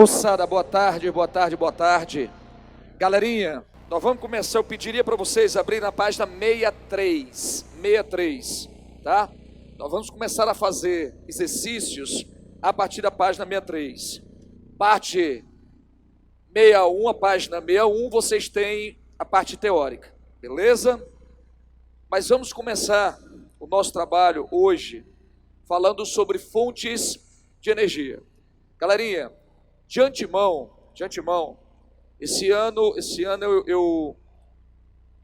Moçada, boa tarde, boa tarde, boa tarde. Galerinha, nós vamos começar. Eu pediria para vocês abrirem na página 63, tá? Nós vamos começar a fazer exercícios a partir da página 63. Parte 61, a página 61, vocês têm a parte teórica, beleza? Mas vamos começar o nosso trabalho hoje falando sobre fontes de energia. Galerinha, de antemão, esse ano eu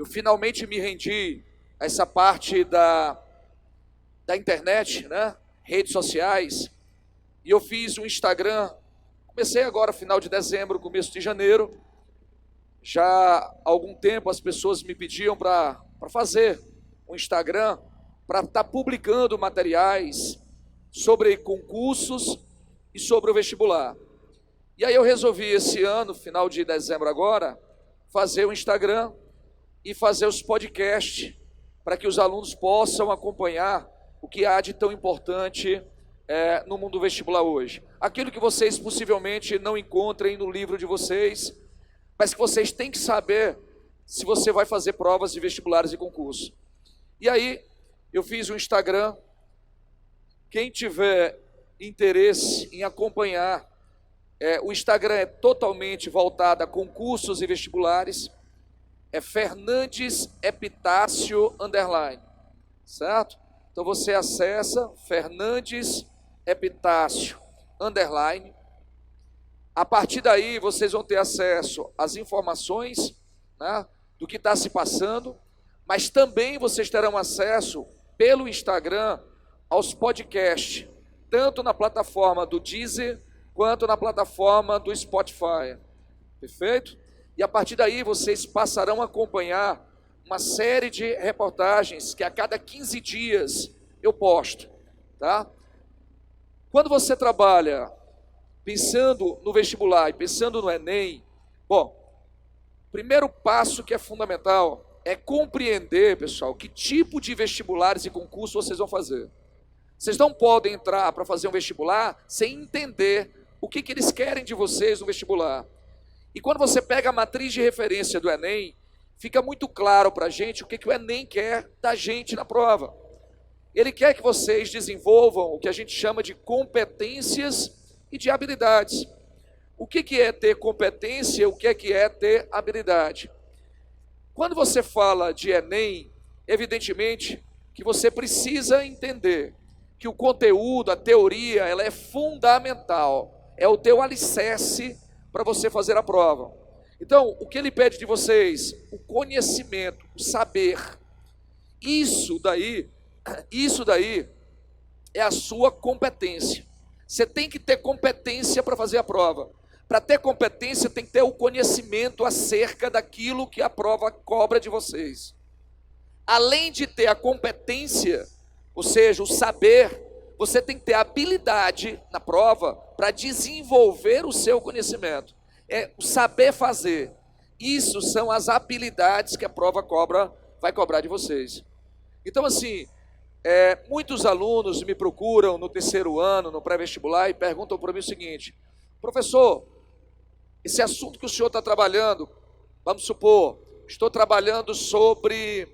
finalmente me rendi a essa parte da internet, né? Redes sociais, e eu fiz um Instagram. Comecei agora, final de dezembro, começo de janeiro. Já há algum tempo as pessoas me pediam para fazer um Instagram, para estar publicando materiais sobre concursos e sobre o vestibular. E aí eu resolvi esse ano, final de dezembro agora, fazer o Instagram e fazer os podcasts, para que os alunos possam acompanhar o que há de tão importante no mundo vestibular hoje. Aquilo que vocês possivelmente não encontrem no livro de vocês, mas que vocês têm que saber se você vai fazer provas de vestibulares e concursos. E aí eu fiz um Instagram. Quem tiver interesse em acompanhar, o Instagram é totalmente voltado a concursos e vestibulares, é Fernandes Epitácio _, certo? Então você acessa Fernandes Epitácio _. A partir daí vocês vão ter acesso às informações, né, do que está se passando, mas também vocês terão acesso pelo Instagram aos podcasts, tanto na plataforma do Deezer quanto na plataforma do Spotify, perfeito? E a partir daí vocês passarão a acompanhar uma série de reportagens que a cada 15 dias eu posto, tá? Quando você trabalha pensando no vestibular e pensando no Enem, bom, primeiro passo que é fundamental é compreender, pessoal, que tipo de vestibulares e concursos vocês vão fazer. Vocês não podem entrar para fazer um vestibular sem entender o que eles querem de vocês no vestibular. E quando você pega a matriz de referência do Enem, fica muito claro para a gente o que o Enem quer da gente na prova. Ele quer que vocês desenvolvam o que a gente chama de competências e de habilidades. O que é ter competência, o que é ter habilidade? Quando você fala de Enem, evidentemente que você precisa entender que o conteúdo, a teoria, ela é fundamental, é o teu alicerce para você fazer a prova. Então, o que ele pede de vocês? O conhecimento, o saber. Isso daí é a sua competência. Você tem que ter competência para fazer a prova. Para ter competência, tem que ter o conhecimento acerca daquilo que a prova cobra de vocês. Além de ter a competência, ou seja, o saber, você tem que ter habilidade na prova para desenvolver o seu conhecimento. É o saber fazer. Isso são as habilidades que a prova vai cobrar de vocês. Então, assim, muitos alunos me procuram no terceiro ano, no pré-vestibular, e perguntam para mim o seguinte: professor, esse assunto que o senhor está trabalhando, vamos supor, estou trabalhando sobre,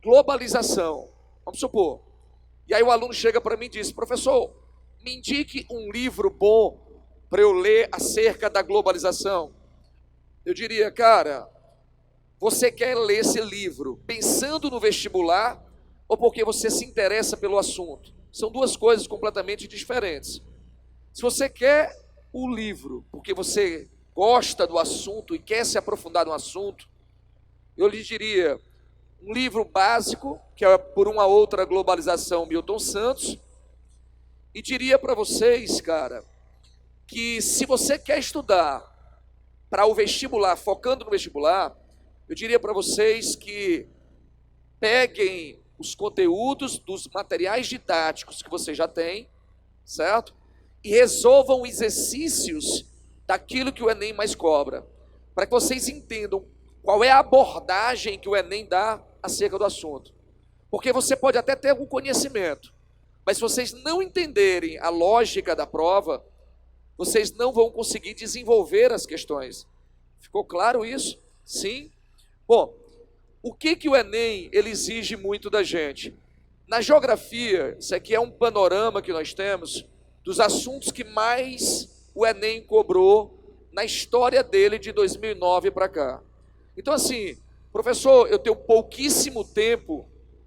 globalização, vamos supor. E aí o aluno chega para mim e diz: professor, me indique um livro bom para eu ler acerca da globalização. Eu diria, cara, você quer ler esse livro pensando no vestibular ou porque você se interessa pelo assunto? São duas coisas completamente diferentes. Se você quer o livro porque você gosta do assunto e quer se aprofundar no assunto, eu lhe diria um livro básico, que é Por uma Outra Globalização, Milton Santos, e diria para vocês, cara, que se você quer estudar para o vestibular, focando no vestibular, eu diria para vocês que peguem os conteúdos dos materiais didáticos que você já tem, certo? E resolvam exercícios daquilo que o Enem mais cobra, para que vocês entendam qual é a abordagem que o Enem dá acerca do assunto. Porque você pode até ter algum conhecimento, Mas se vocês não entenderem a lógica da prova, vocês não vão conseguir desenvolver as questões. Ficou claro isso? Sim? Bom, o que o Enem ele exige muito da gente? Na geografia, isso aqui é um panorama que nós temos dos assuntos que mais o Enem cobrou na história dele de 2009 para cá. Então assim, professor, eu tenho pouquíssimo tempo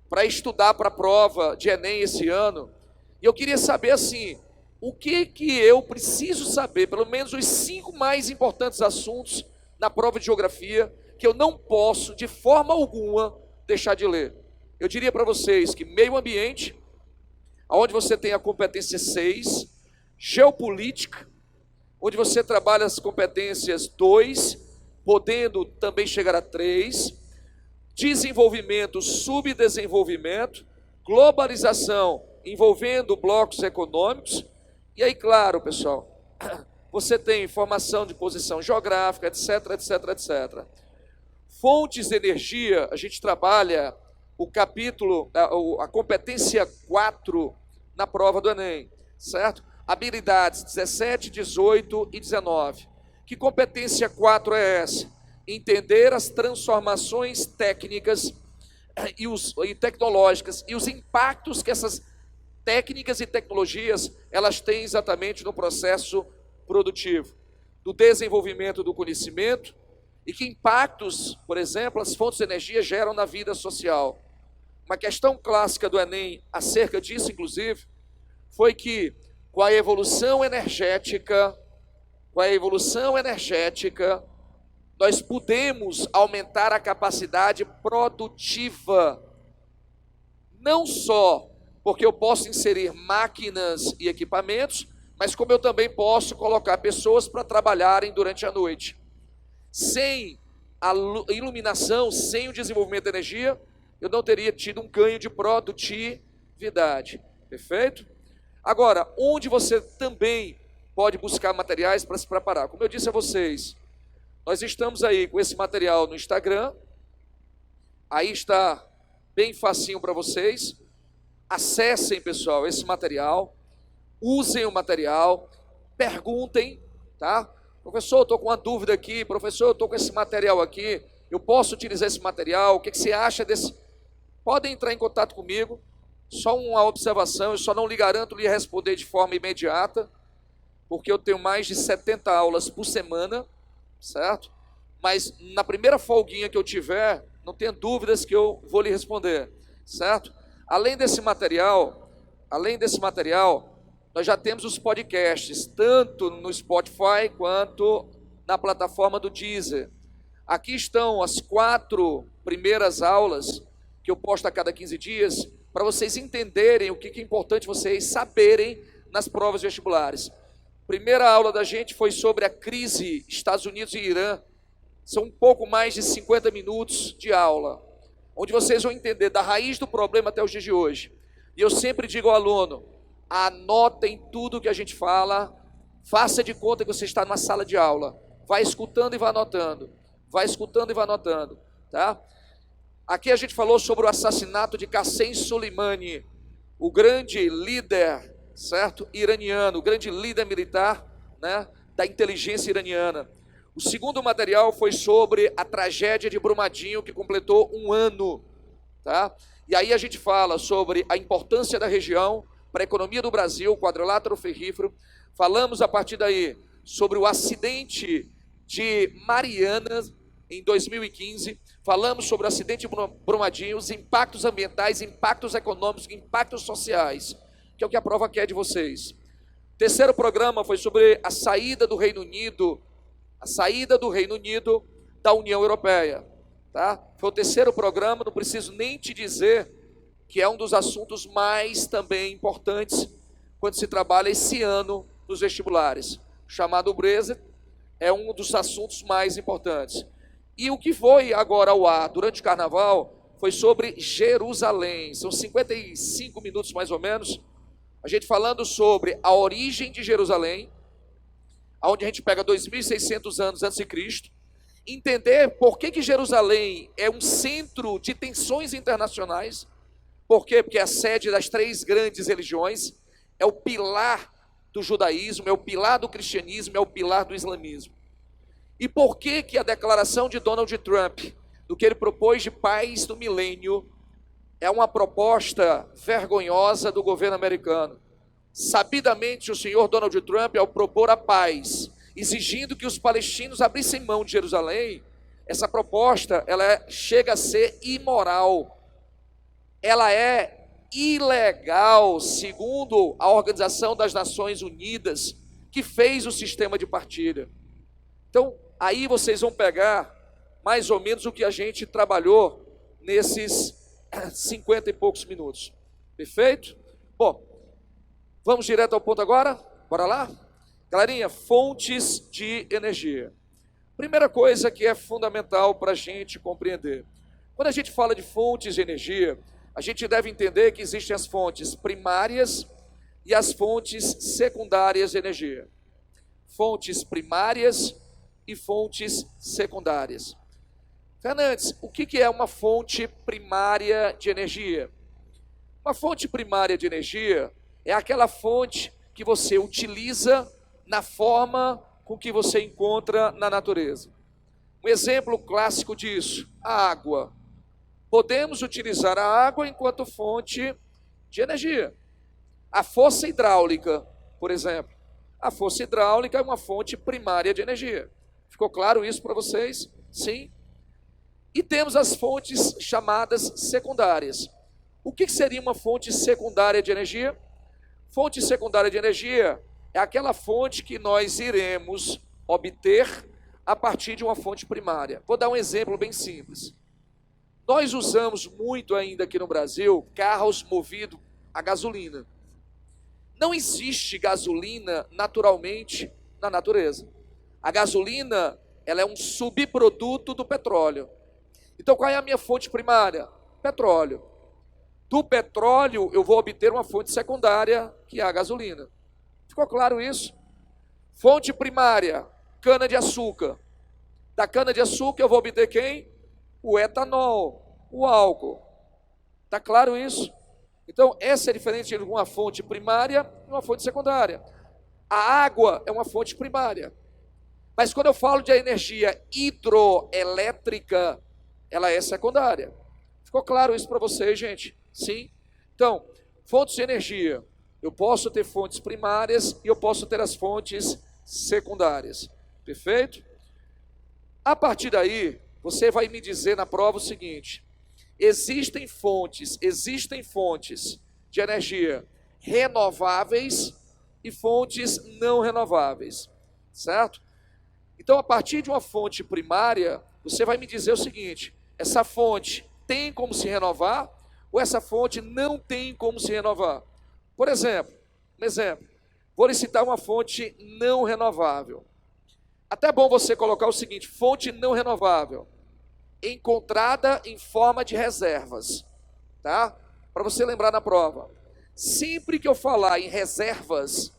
para estudar para a prova de Enem esse ano, e eu queria saber assim, o que eu preciso saber, pelo menos os 5 mais importantes assuntos na prova de geografia, que eu não posso, de forma alguma, deixar de ler. Eu diria para vocês que meio ambiente, onde você tem a competência 6, geopolítica, onde você trabalha as competências 2, podendo também chegar a 3, desenvolvimento, subdesenvolvimento, globalização, envolvendo blocos econômicos, e aí, claro, pessoal, você tem formação de posição geográfica, etc, etc, etc. Fontes de energia, a gente trabalha o capítulo, a competência 4 na prova do Enem, certo? Habilidades 17, 18 e 19. Que competência 4 é essa? Entender as transformações técnicas e tecnológicas e os impactos que essas técnicas e tecnologias elas têm exatamente no processo produtivo, do desenvolvimento do conhecimento e que impactos, por exemplo, as fontes de energia geram na vida social. Uma questão clássica do Enem acerca disso, inclusive, foi que com a evolução energética, nós podemos aumentar a capacidade produtiva, não só porque eu posso inserir máquinas e equipamentos, mas como eu também posso colocar pessoas para trabalharem durante a noite. Sem a iluminação, sem o desenvolvimento da energia, eu não teria tido um ganho de produtividade. Perfeito? Agora, onde você também pode buscar materiais para se preparar? Como eu disse a vocês, nós estamos aí com esse material no Instagram. Aí está bem facinho para vocês. Acessem, pessoal, esse material. Usem o material. Perguntem, tá? Professor, eu estou com uma dúvida aqui. Professor, eu estou com esse material aqui. Eu posso utilizar esse material? O que você acha desse? Podem entrar em contato comigo. Só uma observação, eu só não lhe garanto lhe responder de forma imediata, porque eu tenho mais de 70 aulas por semana, certo? Mas na primeira folguinha que eu tiver, não tenha dúvidas que eu vou lhe responder, certo? Além desse material, nós já temos os podcasts, tanto no Spotify quanto na plataforma do Deezer. Aqui estão as 4 primeiras aulas que eu posto a cada 15 dias, para vocês entenderem o que é importante vocês saberem nas provas vestibulares. Primeira aula da gente foi sobre a crise Estados Unidos e Irã. São um pouco mais de 50 minutos de aula, onde vocês vão entender da raiz do problema até os dias de hoje. E eu sempre digo ao aluno, anotem tudo que a gente fala, faça de conta que você está numa sala de aula, vai escutando e vai anotando, tá? Aqui a gente falou sobre o assassinato de Qassem Soleimani, o grande líder, certo, iraniano, o grande líder militar, né, da inteligência iraniana. O segundo material foi sobre a tragédia de Brumadinho, que completou 1 ano, tá? E aí a gente fala sobre a importância da região para a economia do Brasil, quadrilátero ferrífero. Falamos a partir daí sobre o acidente de Marianas em 2015. Falamos sobre o acidente de Brumadinho, os impactos ambientais, impactos econômicos, impactos sociais, que é o que a prova quer de vocês. Terceiro programa foi sobre a saída do Reino Unido, da União Europeia, tá? Foi o terceiro programa, não preciso nem te dizer que é um dos assuntos mais também importantes quando se trabalha esse ano nos vestibulares. Chamado Brexit é um dos assuntos mais importantes. E o que foi agora ao ar durante o carnaval foi sobre Jerusalém. São 55 minutos mais ou menos, a gente falando sobre a origem de Jerusalém, onde a gente pega 2.600 anos antes de Cristo, entender por que Jerusalém é um centro de tensões internacionais, Por quê? Porque é a sede das 3 grandes religiões, é o pilar do judaísmo, é o pilar do cristianismo, é o pilar do islamismo. E por que que a declaração de Donald Trump, do que ele propôs de paz do milênio, é uma proposta vergonhosa do governo americano? Sabidamente, o senhor Donald Trump, ao propor a paz, exigindo que os palestinos abrissem mão de Jerusalém, essa proposta, chega a ser imoral. Ela é ilegal, segundo a Organização das Nações Unidas, que fez o sistema de partilha. Então, aí vocês vão pegar mais ou menos o que a gente trabalhou nesses 50 e poucos minutos. Perfeito? Bom, vamos direto ao ponto agora? Bora lá? Galerinha, fontes de energia. Primeira coisa que é fundamental para a gente compreender. Quando a gente fala de fontes de energia, a gente deve entender que existem as fontes primárias e as fontes secundárias de energia. Fontes primárias e fontes secundárias. Fernandes, o que é uma fonte primária de energia? Uma fonte primária de energia é aquela fonte que você utiliza na forma com que você encontra na natureza. Um exemplo clássico disso, a água. Podemos utilizar a água enquanto fonte de energia. A força hidráulica, por exemplo. A força hidráulica é uma fonte primária de energia. Ficou claro isso para vocês? Sim. E temos as fontes chamadas secundárias. O que seria uma fonte secundária de energia? Fonte secundária de energia é aquela fonte que nós iremos obter a partir de uma fonte primária. Vou dar um exemplo bem simples. Nós usamos muito ainda aqui no Brasil carros movidos a gasolina. Não existe gasolina naturalmente na natureza. A gasolina, ela é um subproduto do petróleo. Então, qual é a minha fonte primária? Petróleo. Do petróleo, eu vou obter uma fonte secundária, que é a gasolina. Ficou claro isso? Fonte primária, cana-de-açúcar. Da cana-de-açúcar, eu vou obter quem? O etanol, o álcool. Está claro isso? Então, essa é a diferença entre uma fonte primária e uma fonte secundária. A água é uma fonte primária. Mas quando eu falo de energia hidroelétrica, ela é secundária. Ficou claro isso para vocês, gente? Sim? Então, fontes de energia. Eu posso ter fontes primárias e eu posso ter as fontes secundárias. Perfeito? A partir daí, você vai me dizer na prova o seguinte: existem fontes de energia renováveis e fontes não renováveis, certo? Então, a partir de uma fonte primária, você vai me dizer o seguinte: essa fonte tem como se renovar ou essa fonte não tem como se renovar? Por exemplo, vou lhe citar uma fonte não renovável. Até bom você colocar o seguinte: fonte não renovável, encontrada em forma de reservas, tá? Para você lembrar na prova. Sempre que eu falar em reservas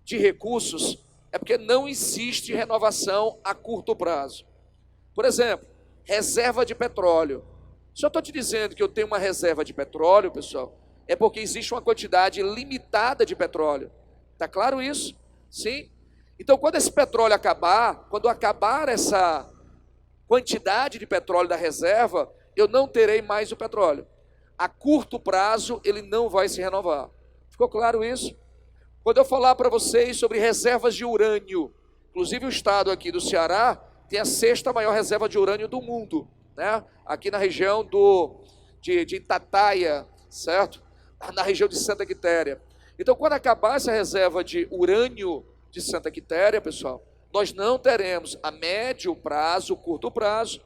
de recursos, é porque não existe renovação a curto prazo. Por exemplo, reserva de petróleo. Se eu estou te dizendo que eu tenho uma reserva de petróleo, pessoal, é porque existe uma quantidade limitada de petróleo. Está claro isso? Sim? Então, quando esse petróleo acabar, quando acabar essa quantidade de petróleo da reserva, eu não terei mais o petróleo. A curto prazo, ele não vai se renovar. Ficou claro isso? Quando eu falar para vocês sobre reservas de urânio, inclusive o estado aqui do Ceará tem a 6ª maior reserva de urânio do mundo, né? Aqui na região de Itataia, certo? Na região de Santa Quitéria. Então, quando acabar essa reserva de urânio de Santa Quitéria, pessoal, nós não teremos a médio prazo, curto prazo,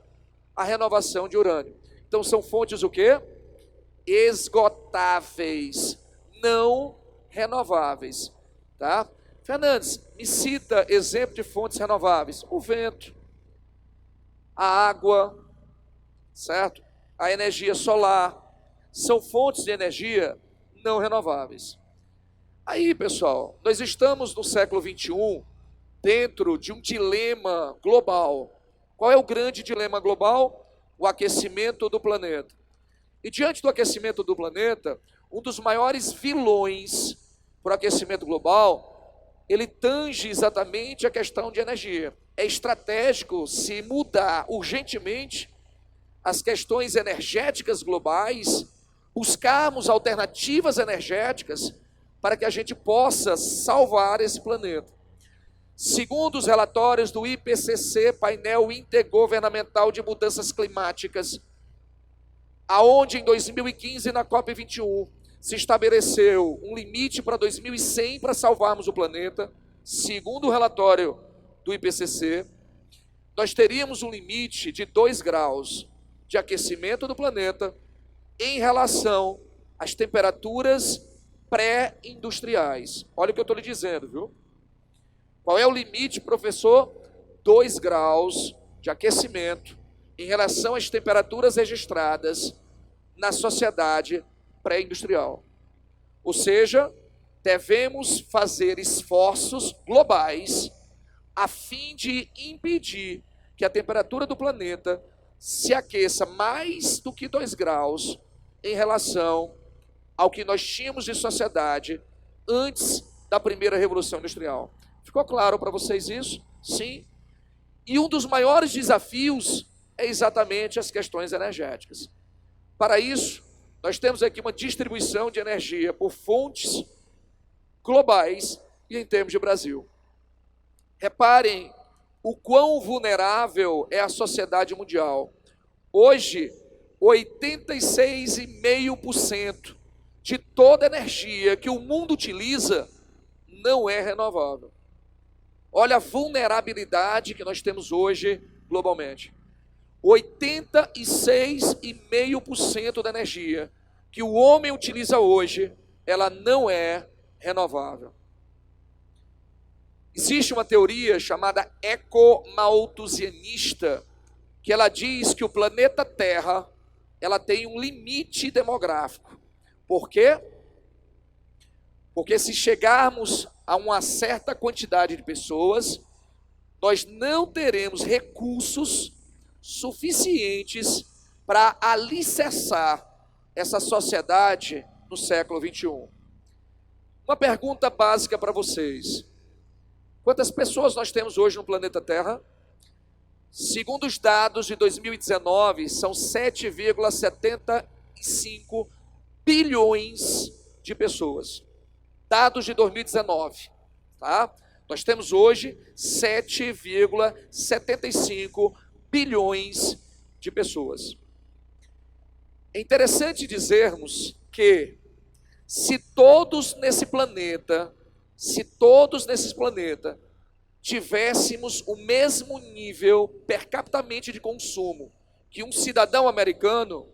a renovação de urânio. Então, são fontes o quê? Esgotáveis, não renováveis, tá? Fernandes, me cita exemplo de fontes renováveis. O vento, a água, certo? A energia solar, são fontes de energia não renováveis. Aí, pessoal, nós estamos no século 21, dentro de um dilema global. Qual é o grande dilema global? O aquecimento do planeta. E diante do aquecimento do planeta, um dos maiores vilões para o aquecimento global, ele tange exatamente a questão de energia. É estratégico se mudar urgentemente as questões energéticas globais, buscarmos alternativas energéticas para que a gente possa salvar esse planeta. Segundo os relatórios do IPCC, Painel Intergovernamental de Mudanças Climáticas, aonde em 2015, na COP21, se estabeleceu um limite para 2100 para salvarmos o planeta, segundo o relatório do IPCC, nós teríamos um limite de 2 graus de aquecimento do planeta em relação às temperaturas pré-industriais. Olha o que eu estou lhe dizendo, viu? Qual é o limite, professor? 2 graus de aquecimento em relação às temperaturas registradas na sociedade pré-industrial. Ou seja, devemos fazer esforços globais a fim de impedir que a temperatura do planeta se aqueça mais do que 2 graus em relação ao que nós tínhamos de sociedade antes da primeira Revolução Industrial. Ficou claro para vocês isso? Sim. E um dos maiores desafios é exatamente as questões energéticas. Para isso, nós temos aqui uma distribuição de energia por fontes globais e em termos de Brasil. Reparem o quão vulnerável é a sociedade mundial. Hoje, 86,5% de toda a energia que o mundo utiliza não é renovável. Olha a vulnerabilidade que nós temos hoje globalmente. 86,5% da energia que o homem utiliza hoje, ela não é renovável. Existe uma teoria chamada ecomalthusianista, que ela diz que o planeta Terra, ela tem um limite demográfico. Por quê? Porque se chegarmos a uma certa quantidade de pessoas, nós não teremos recursos suficientes para alicerçar essa sociedade no século 21. Uma pergunta básica para vocês. Quantas pessoas nós temos hoje no planeta Terra? Segundo os dados de 2019, são 7,75 bilhões de pessoas. Dados de 2019, tá? Nós temos hoje 7,75 bilhões de pessoas. É interessante dizermos que se todos nesse planeta tivéssemos o mesmo nível per capita de consumo que um cidadão americano,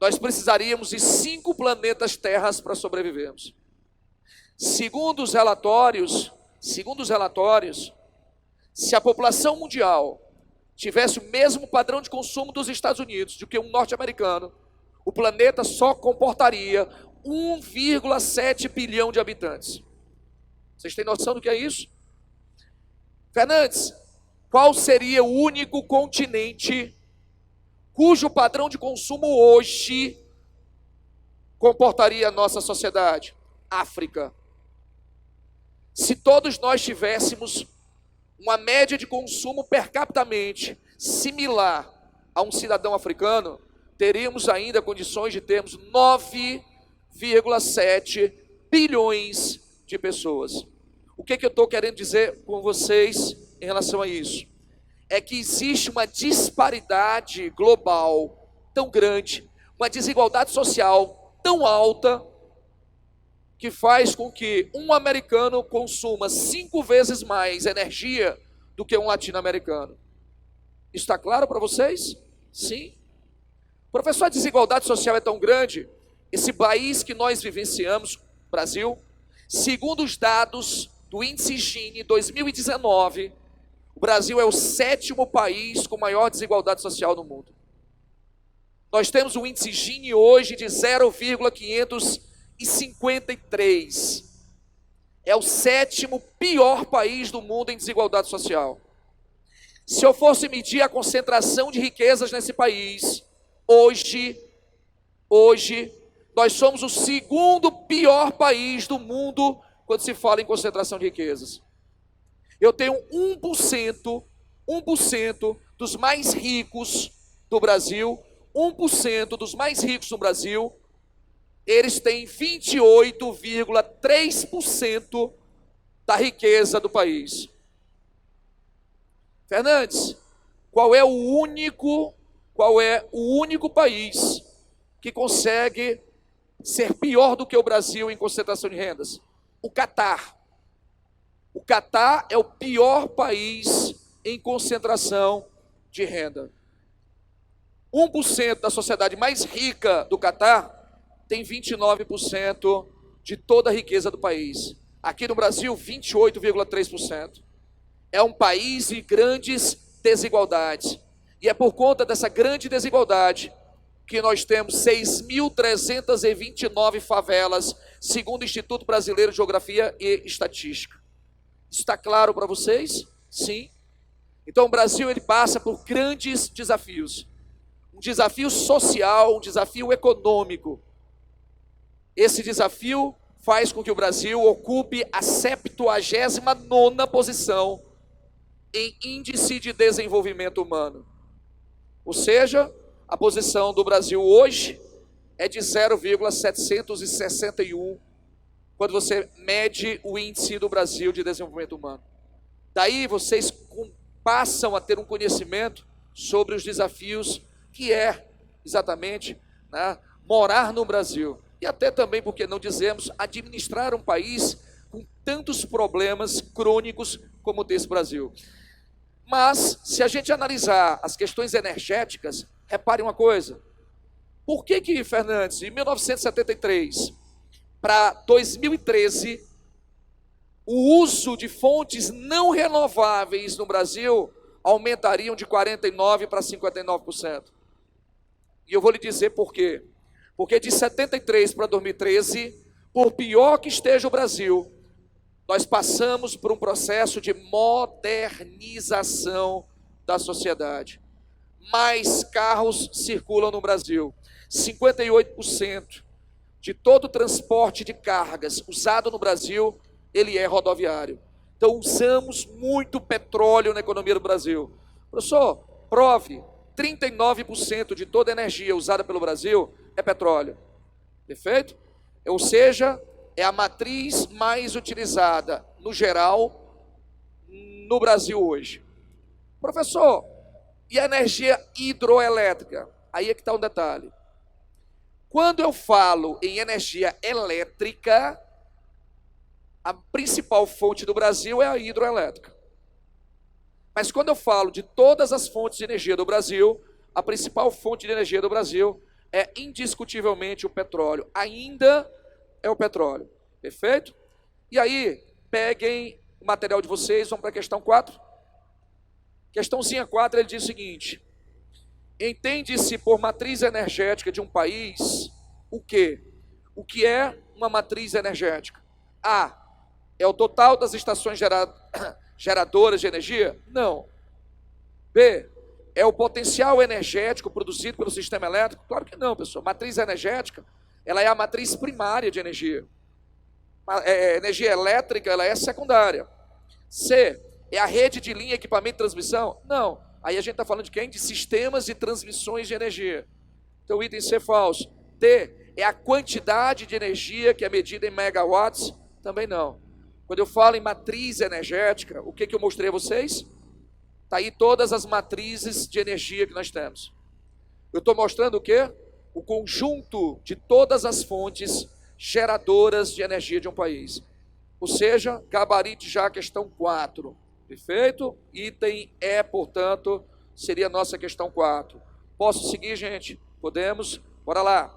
nós precisaríamos de 5 planetas terras para sobrevivermos. Segundo os relatórios, se a população mundial tivesse o mesmo padrão de consumo dos Estados Unidos do que um norte-americano, o planeta só comportaria 1,7 bilhão de habitantes. Vocês têm noção do que é isso? Fernandes, qual seria o único continente cujo padrão de consumo hoje comportaria a nossa sociedade? África. Se todos nós tivéssemos uma média de consumo per capita similar a um cidadão africano, teríamos ainda condições de termos 9,7 bilhões de pessoas. O que eu estou querendo dizer com vocês em relação a isso? É que existe uma disparidade global tão grande, uma desigualdade social tão alta, que faz com que um americano consuma 5 vezes mais energia do que um latino-americano. Está claro para vocês? Sim. Professor, a desigualdade social é tão grande, esse país que nós vivenciamos, Brasil, segundo os dados do Índice Gini 2019, o Brasil é o 7º país com maior desigualdade social no mundo. Nós temos um Índice Gini hoje de 0,553. É o 7º pior país do mundo em desigualdade social. Se eu fosse medir a concentração de riquezas nesse país, hoje Hoje, nós somos o segundo pior país do mundo quando se fala em concentração de riquezas. Eu tenho 1% dos mais ricos do Brasil, 1% dos mais ricos do Brasil, eles têm 28,3% da riqueza do país. Fernandes, qual é o único país que consegue ser pior do que o Brasil em concentração de rendas? O Catar. O Catar é o pior país em concentração de renda. 1% da sociedade mais rica do Catar tem 29% de toda a riqueza do país. Aqui no Brasil, 28,3%. É um país de grandes desigualdades. E é por conta dessa grande desigualdade que nós temos 6.329 favelas, segundo o Instituto Brasileiro de Geografia e Estatística. Isso está claro para vocês? Sim. Então o Brasil ele passa por grandes desafios. Um desafio social, um desafio econômico. Esse desafio faz com que o Brasil ocupe a 79ª posição em índice de desenvolvimento humano. Ou seja, a posição do Brasil hoje é de 0,761, quando você mede o índice do Brasil de desenvolvimento humano. Daí vocês passam a ter um conhecimento sobre os desafios que é exatamente, né, morar no Brasil. E até também, porque não dizemos, administrar um país com tantos problemas crônicos como o desse Brasil. Mas, se a gente analisar as questões energéticas, repare uma coisa. Por que, Fernandes, de 1973 para 2013, o uso de fontes não renováveis no Brasil aumentariam de 49% para 59%? E eu vou lhe dizer por quê. Porque de 73 para 2013, por pior que esteja o Brasil, nós passamos por um processo de modernização da sociedade. Mais carros circulam no Brasil. 58% de todo o transporte de cargas usado no Brasil, ele é rodoviário. Então usamos muito petróleo na economia do Brasil. Professor, prove, 39% de toda a energia usada pelo Brasil é petróleo. Perfeito? Ou seja, é a matriz mais utilizada, no geral, no Brasil hoje. Professor, e a energia hidroelétrica? Aí é que está um detalhe. Quando eu falo em energia elétrica, a principal fonte do Brasil é a hidroelétrica. Mas quando eu falo de todas as fontes de energia do Brasil, a principal fonte de energia do Brasil é indiscutivelmente o petróleo. Ainda é o petróleo. Perfeito? E aí, peguem o material de vocês, vamos para a questão 4. Questãozinha 4, ele diz o seguinte: entende-se por matriz energética de um país o quê? O que é uma matriz energética? A, é o total das estações geradoras de energia? Não. B, é o potencial energético produzido pelo sistema elétrico? Claro que não, pessoal. Matriz energética, ela é a matriz primária de energia. Energia elétrica, ela é secundária. C, é a rede de linha, equipamento de transmissão? Não. Aí a gente está falando de quem? De sistemas de transmissões de energia. Então o item C é falso. D, é a quantidade de energia que é medida em megawatts? Também não. Quando eu falo em matriz energética, o que eu mostrei a vocês? Está aí todas as matrizes de energia que nós temos. Eu estou mostrando o quê? O conjunto de todas as fontes geradoras de energia de um país. Ou seja, gabarite já a questão 4. Perfeito? Item E, portanto, seria a nossa questão 4. Posso seguir, gente? Podemos? Bora lá.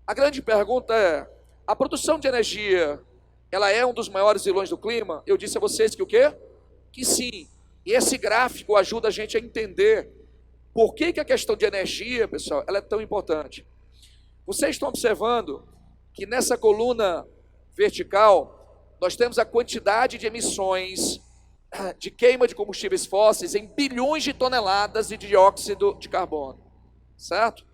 A grande pergunta é: a produção de energia, ela é um dos maiores vilões do clima? Eu disse a vocês que o quê? Que sim. E esse gráfico ajuda a gente a entender por que a questão de energia, pessoal, ela é tão importante. Vocês estão observando que nessa coluna vertical, nós temos a quantidade de emissões de queima de combustíveis fósseis em bilhões de toneladas de dióxido de carbono, certo?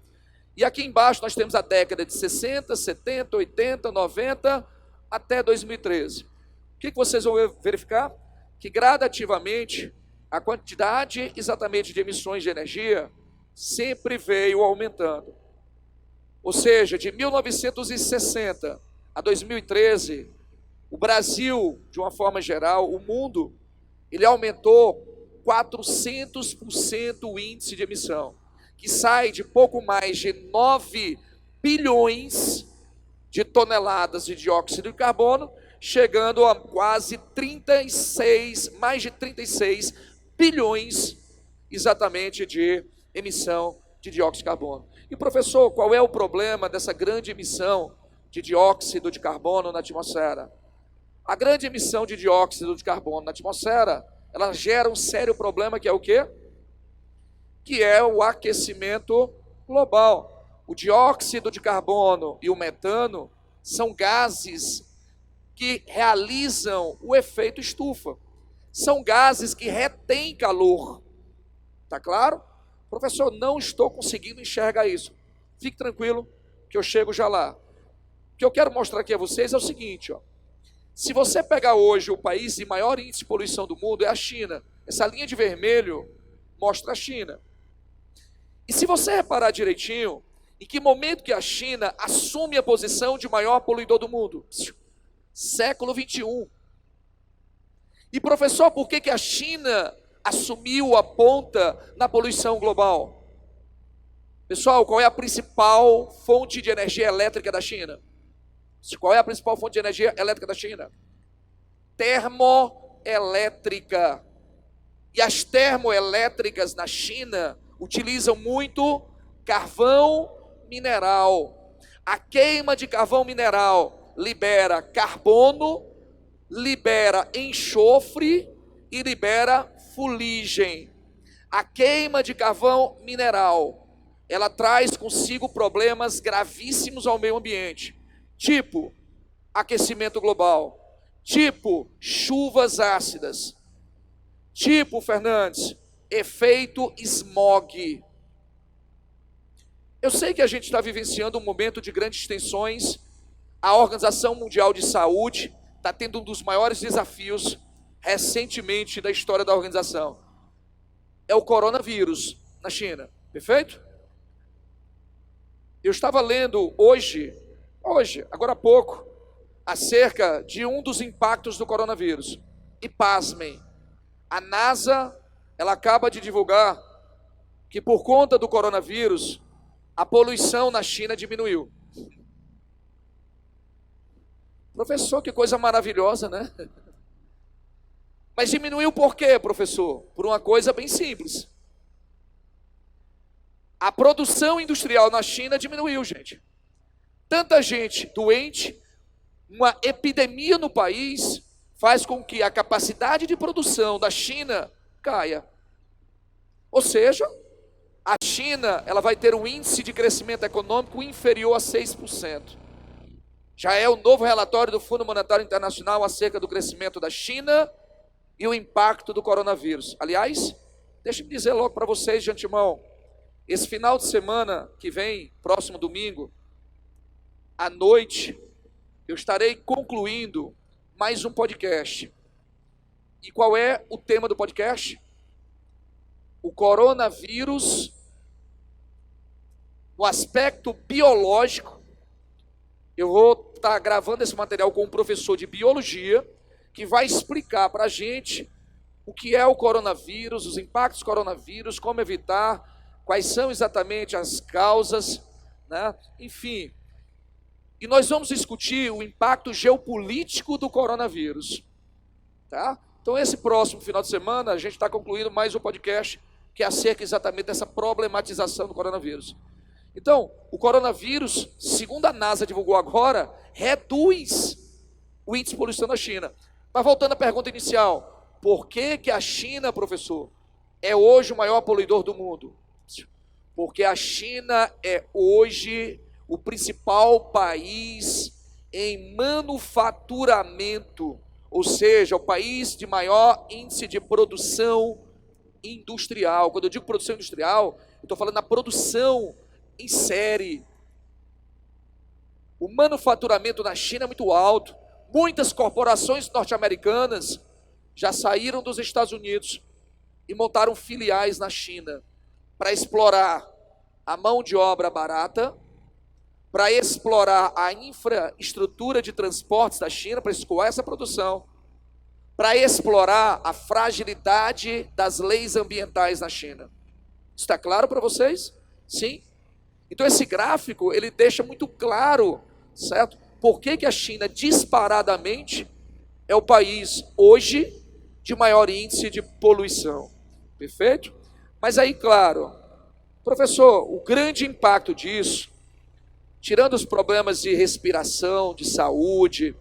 E aqui embaixo nós temos a década de 60, 70, 80, 90, até 2013. O que vocês vão verificar? Que gradativamente a quantidade exatamente de emissões de energia sempre veio aumentando. Ou seja, de 1960 a 2013, o Brasil, de uma forma geral, o mundo, ele aumentou 400% o índice de emissão, que sai de pouco mais de 9 bilhões de toneladas de dióxido de carbono, chegando a quase 36, mais de 36 bilhões exatamente de emissão de dióxido de carbono. E professor, qual é o problema dessa grande emissão de dióxido de carbono na atmosfera? A grande emissão de dióxido de carbono na atmosfera, ela gera um sério problema que é o quê? Que é o aquecimento global. O dióxido de carbono e o metano são gases que realizam o efeito estufa. São gases que retêm calor. Tá claro? Professor, não estou conseguindo enxergar isso. Fique tranquilo que eu chego já lá. O que eu quero mostrar aqui a vocês é o seguinte, ó. Se você pegar hoje o país de maior índice de poluição do mundo, é a China. Essa linha de vermelho mostra a China. E se você reparar direitinho, em que momento que a China assume a posição de maior poluidor do mundo? Século 21. E professor, por que a China assumiu a ponta na poluição global? Pessoal, qual é a principal fonte de energia elétrica da China? Qual é a principal fonte de energia elétrica da China? Termoelétrica. E as termoelétricas na China utilizam muito carvão mineral. A queima de carvão mineral libera carbono, libera enxofre e libera fuligem. A queima de carvão mineral, ela traz consigo problemas gravíssimos ao meio ambiente. Tipo, aquecimento global. Tipo, chuvas ácidas. Tipo, Fernandes, efeito smog. Eu sei que a gente está vivenciando um momento de grandes tensões. A Organização Mundial de Saúde está tendo um dos maiores desafios recentemente da história da organização. É o coronavírus na China, perfeito? Eu estava lendo hoje, agora há pouco, acerca de um dos impactos do coronavírus. E pasmem, a NASA, ela acaba de divulgar que por conta do coronavírus, a poluição na China diminuiu. Professor, que coisa maravilhosa, né? Mas diminuiu por quê, professor? Por uma coisa bem simples. A produção industrial na China diminuiu, gente. Tanta gente doente, uma epidemia no país, faz com que a capacidade de produção da China caia. Ou seja, a China, ela vai ter um índice de crescimento econômico inferior a 6%. Já é o novo relatório do Fundo Monetário Internacional acerca do crescimento da China e o impacto do coronavírus. Aliás, deixa-me dizer logo para vocês de antemão, esse final de semana que vem, próximo domingo, à noite, eu estarei concluindo mais um podcast. E qual é o tema do podcast? O coronavírus, no aspecto biológico. Eu vou estar gravando esse material com um professor de biologia, que vai explicar para a gente o que é o coronavírus, os impactos do coronavírus, como evitar, quais são exatamente as causas, né? Enfim. E nós vamos discutir o impacto geopolítico do coronavírus. Tá? Então, esse próximo final de semana, a gente está concluindo mais um podcast que é acerca exatamente dessa problematização do coronavírus. Então, o coronavírus, segundo a NASA divulgou agora, reduz o índice de poluição na China. Mas voltando à pergunta inicial, por que a China, professor, é hoje o maior poluidor do mundo? Porque a China é hoje o principal país em manufaturamento, ou seja, o país de maior índice de produção industrial. Quando eu digo produção industrial, eu estou falando da produção em série. O manufaturamento na China é muito alto. Muitas corporações norte-americanas já saíram dos Estados Unidos e montaram filiais na China para explorar a mão de obra barata, para explorar a infraestrutura de transportes da China, para escoar essa produção, para explorar a fragilidade das leis ambientais na China. Está claro para vocês? Sim? Então esse gráfico, ele deixa muito claro, certo? Por que a China disparadamente é o país hoje de maior índice de poluição. Perfeito? Mas aí, claro, professor, o grande impacto disso, tirando os problemas de respiração, de saúde,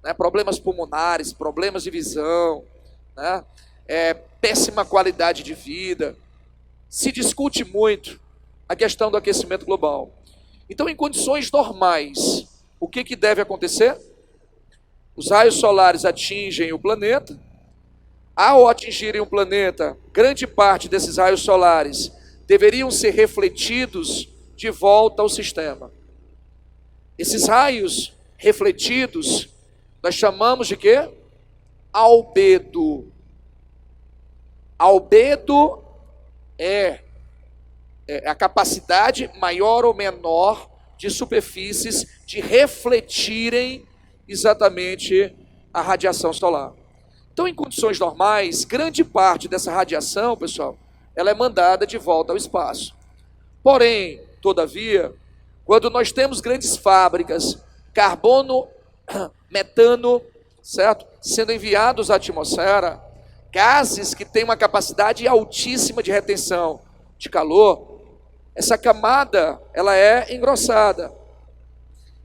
né, problemas pulmonares, problemas de visão, né, péssima qualidade de vida, se discute muito a questão do aquecimento global. Então, em condições normais, o que deve acontecer? Os raios solares atingem o planeta. Ao atingirem o planeta, grande parte desses raios solares deveriam ser refletidos de volta ao sistema. Esses raios refletidos, nós chamamos de quê? Albedo. Albedo é a capacidade maior ou menor de superfícies de refletirem exatamente a radiação solar. Então, em condições normais, grande parte dessa radiação, pessoal, ela é mandada de volta ao espaço. Porém, todavia, quando nós temos grandes fábricas, carbono, metano, certo? Sendo enviados à atmosfera, gases que têm uma capacidade altíssima de retenção de calor, essa camada, ela é engrossada.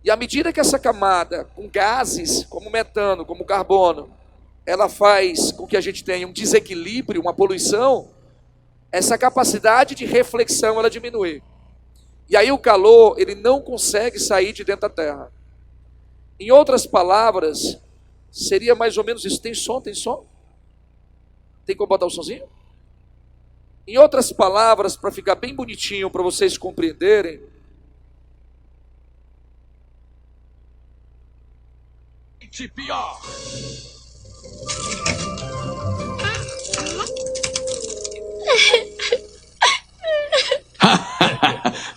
E à medida que essa camada, com gases como metano, como carbono, ela faz com que a gente tenha um desequilíbrio, uma poluição, essa capacidade de reflexão, ela diminui. E aí o calor, ele não consegue sair de dentro da Terra. Em outras palavras, seria mais ou menos isso. Tem som? Tem som? Tem como botar o somzinho? Em outras palavras, para ficar bem bonitinho, para vocês compreenderem, pior.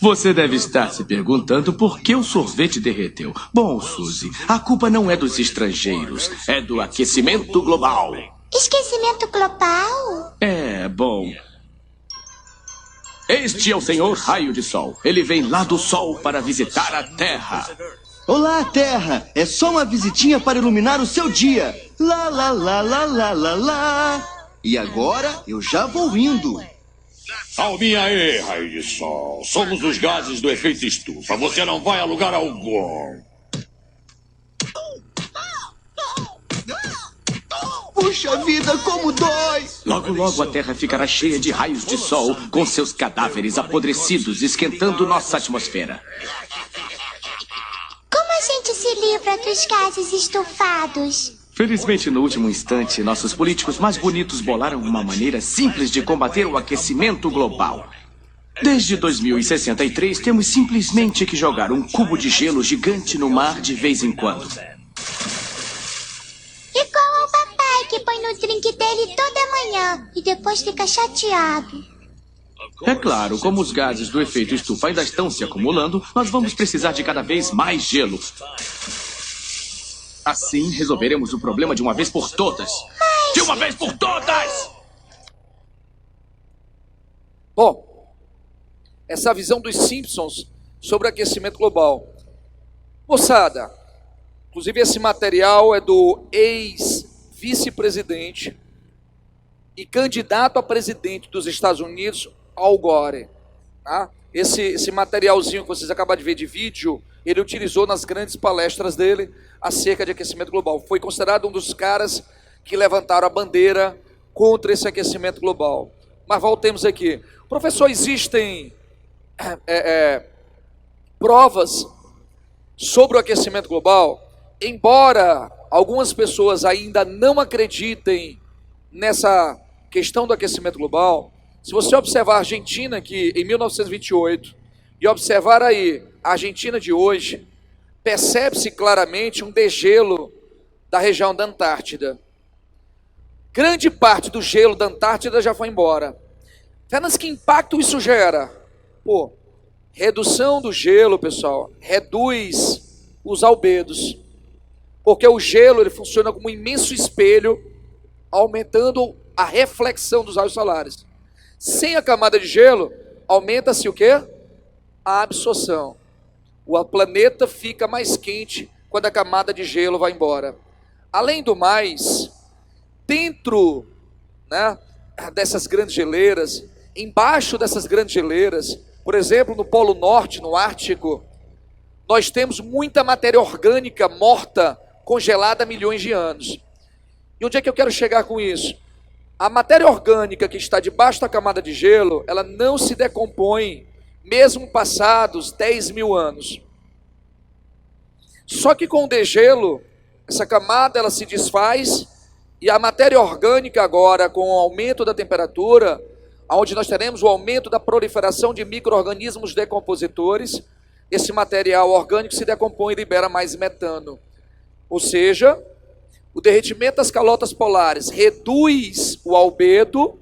Você deve estar se perguntando por que o sorvete derreteu. Bom, Suzy, a culpa não é dos estrangeiros, é do aquecimento global. Esquecimento global? Bom. Este é o Senhor Raio de Sol. Ele vem lá do Sol para visitar a Terra. Olá, Terra! É só uma visitinha para iluminar o seu dia. Lá, lá, lá, lá, lá, lá, lá. E agora eu já vou indo. Salve aí, Raio de Sol. Somos os gases do efeito estufa. Você não vai a lugar algum. Puxa vida, como dói! Logo, logo a Terra ficará cheia de raios de sol, com seus cadáveres apodrecidos, esquentando nossa atmosfera. Como a gente se livra dos gases estufados? Felizmente, no último instante, nossos políticos mais bonitos bolaram uma maneira simples de combater o aquecimento global. Desde 2063, temos simplesmente que jogar um cubo de gelo gigante no mar de vez em quando. Igual ao papai que põe no drink dele toda manhã e depois fica chateado. É claro, como os gases do efeito estufa ainda estão se acumulando, nós vamos precisar de cada vez mais gelo. Assim, resolveremos o problema de uma vez por todas. De uma vez por todas! Bom, essa visão dos Simpsons sobre o aquecimento global. Moçada, inclusive esse material é do ex-vice-presidente e candidato a presidente dos Estados Unidos, Al Gore. Tá? Esse materialzinho que vocês acabaram de ver de vídeo, ele utilizou nas grandes palestras dele acerca de aquecimento global. Foi considerado um dos caras que levantaram a bandeira contra esse aquecimento global. Mas voltemos aqui. Professor, existem provas sobre o aquecimento global? Embora algumas pessoas ainda não acreditem nessa questão do aquecimento global, se você observar a Argentina, que em 1928 e observar aí a Argentina de hoje, percebe-se claramente um degelo da região da Antártida. Grande parte do gelo da Antártida já foi embora. Fernandes, que impacto isso gera? Pô, redução do gelo, pessoal, reduz os albedos. Porque o gelo ele funciona como um imenso espelho, aumentando a reflexão dos raios solares. Sem a camada de gelo, aumenta-se o quê? A absorção. O planeta fica mais quente quando a camada de gelo vai embora. Além do mais, dentro, né, dessas grandes geleiras, embaixo dessas grandes geleiras, por exemplo, no Polo Norte, no Ártico, nós temos muita matéria orgânica morta, congelada há milhões de anos. E onde é que eu quero chegar com isso? A matéria orgânica que está debaixo da camada de gelo, ela não se decompõe, mesmo passados 10 mil anos. Só que com o degelo, essa camada ela se desfaz, e a matéria orgânica agora, com o aumento da temperatura, onde nós teremos o aumento da proliferação de micro-organismos decompositores, esse material orgânico se decompõe e libera mais metano. Ou seja, o derretimento das calotas polares reduz o albedo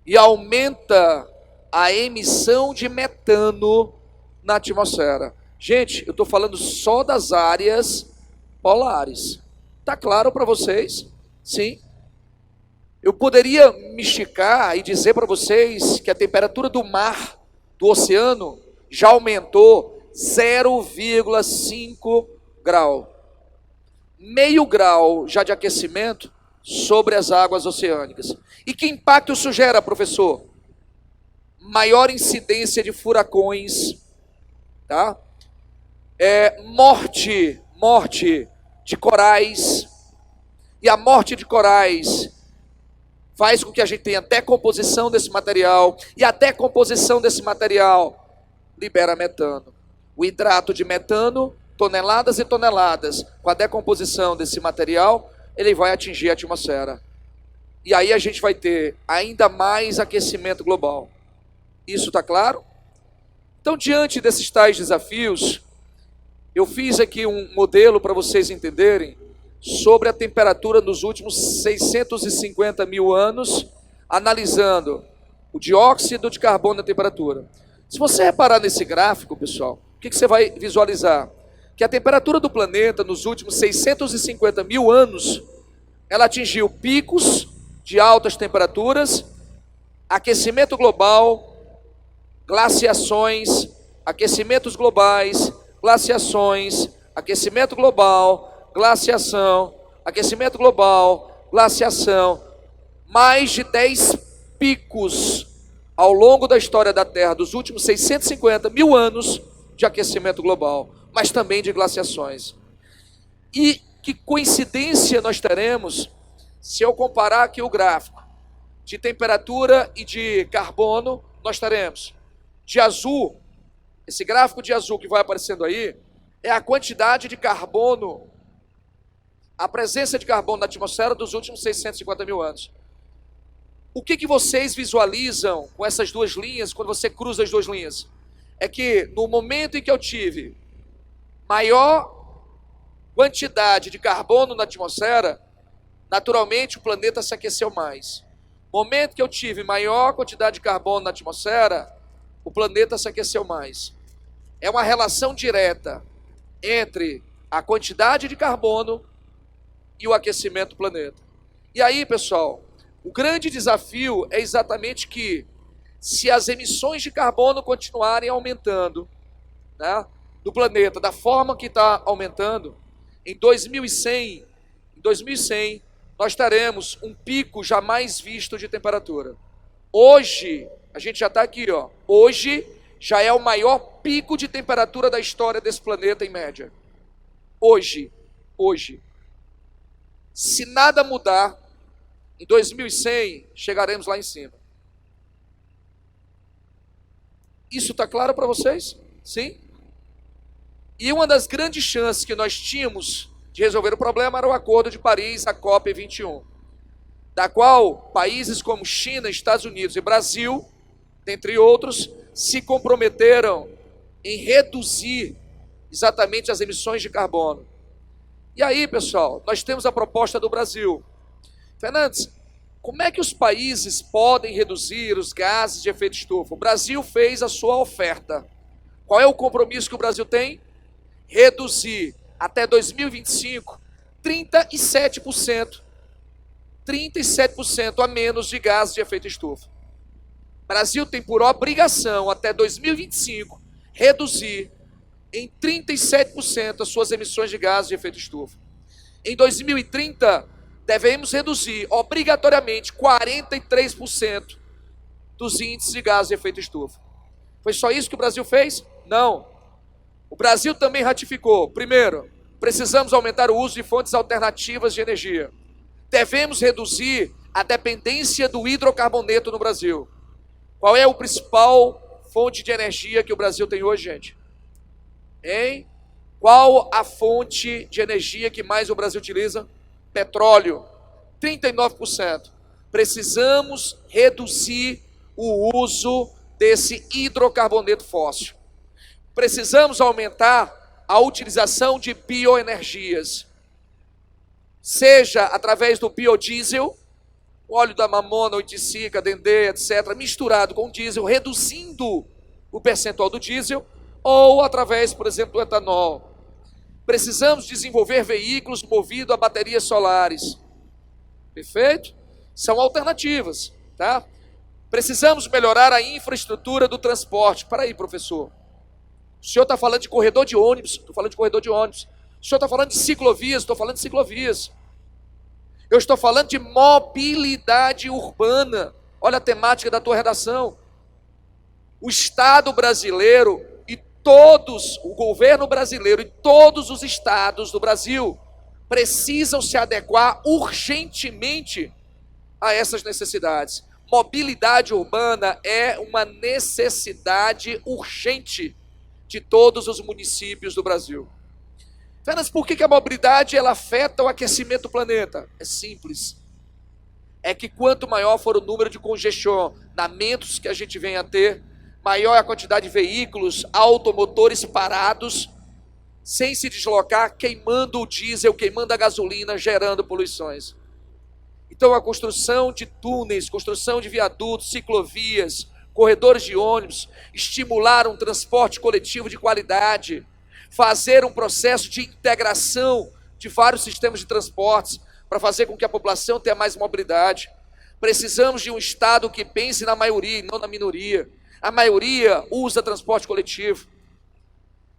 e aumenta a emissão de metano na atmosfera. Gente, eu estou falando só das áreas polares. Está claro para vocês? Sim. Eu poderia me esticar e dizer para vocês que a temperatura do mar, do oceano, já aumentou 0,5 grau. Meio grau já de aquecimento sobre as águas oceânicas. E que impacto isso gera, professor? Maior incidência de furacões, tá? Morte de corais. E a morte de corais faz com que a gente tenha decomposição desse material, e a decomposição desse material libera metano. O hidrato de metano, toneladas e toneladas, com a decomposição desse material, ele vai atingir a atmosfera. E aí a gente vai ter ainda mais aquecimento global. Isso está claro? Então, diante desses tais desafios, eu fiz aqui um modelo para vocês entenderem sobre a temperatura nos últimos 650 mil anos, analisando o dióxido de carbono e a temperatura. Se você reparar nesse gráfico, pessoal, o que você vai visualizar? Que a temperatura do planeta nos últimos 650 mil anos, ela atingiu picos de altas temperaturas, aquecimento global, glaciações, aquecimentos globais, glaciações, aquecimento global, glaciação, aquecimento global, glaciação, mais de 10 picos ao longo da história da Terra, dos últimos 650 mil anos de aquecimento global, mas também de glaciações. E que coincidência nós teremos se eu comparar aqui o gráfico de temperatura e de carbono, nós teremos de azul, esse gráfico de azul que vai aparecendo aí, é a quantidade de carbono, a presença de carbono na atmosfera dos últimos 650 mil anos. O que vocês visualizam com essas duas linhas, quando você cruza as duas linhas? É que no momento em que eu tive maior quantidade de carbono na atmosfera, naturalmente o planeta se aqueceu mais. No momento que eu tive maior quantidade de carbono na atmosfera, o planeta se aqueceu mais. É uma relação direta entre a quantidade de carbono e o aquecimento do planeta. E aí, pessoal, o grande desafio é exatamente que, se as emissões de carbono continuarem aumentando, né, do planeta, da forma que está aumentando, em 2100, nós teremos um pico jamais visto de temperatura. Hoje, a gente já está aqui, ó. Hoje já é o maior pico de temperatura da história desse planeta em média. Hoje. Se nada mudar, em 2100 chegaremos lá em cima. Isso está claro para vocês? Sim? E uma das grandes chances que nós tínhamos de resolver o problema era o Acordo de Paris, a COP21, da qual países como China, Estados Unidos e Brasil, dentre outros, se comprometeram em reduzir exatamente as emissões de carbono. E aí, pessoal, nós temos a proposta do Brasil. Fernandes, como é que os países podem reduzir os gases de efeito estufa? O Brasil fez a sua oferta. Qual é o compromisso que o Brasil tem? Reduzir até 2025 37% a menos de gases de efeito estufa. O Brasil tem por obrigação, até 2025, reduzir em 37% as suas emissões de gases de efeito estufa. Em 2030, devemos reduzir obrigatoriamente 43% dos índices de gases de efeito estufa. Foi só isso que o Brasil fez? Não. O Brasil também ratificou, primeiro, precisamos aumentar o uso de fontes alternativas de energia. Devemos reduzir a dependência do hidrocarboneto no Brasil. Qual é a principal fonte de energia que o Brasil tem hoje, gente? Hein? Qual a fonte de energia que mais o Brasil utiliza? Petróleo, 39%. Precisamos reduzir o uso desse hidrocarboneto fóssil. Precisamos aumentar a utilização de bioenergias, seja através do biodiesel, óleo da mamona, oiticica, dendê, etc., misturado com diesel, reduzindo o percentual do diesel, ou através, por exemplo, do etanol. Precisamos desenvolver veículos movidos a baterias solares. Perfeito? São alternativas, tá? Precisamos melhorar a infraestrutura do transporte. Para aí, professor. O senhor está falando de corredor de ônibus? Estou falando de corredor de ônibus. O senhor está falando de ciclovias? Estou falando de ciclovias. Eu estou falando de mobilidade urbana. Olha a temática da tua redação. O Estado brasileiro e todos, o governo brasileiro e todos os estados do Brasil precisam se adequar urgentemente a essas necessidades. Mobilidade urbana é uma necessidade urgente de todos os municípios do Brasil. Fernandes, por que a mobilidade ela afeta o aquecimento do planeta? É simples. É que quanto maior for o número de congestionamentos que a gente vem a ter, maior é a quantidade de veículos, automotores parados, sem se deslocar, queimando o diesel, queimando a gasolina, gerando poluições. Então a construção de túneis, construção de viadutos, ciclovias, corredores de ônibus, estimular um transporte coletivo de qualidade, fazer um processo de integração de vários sistemas de transportes para fazer com que a população tenha mais mobilidade. Precisamos de um Estado que pense na maioria e não na minoria. A maioria usa transporte coletivo.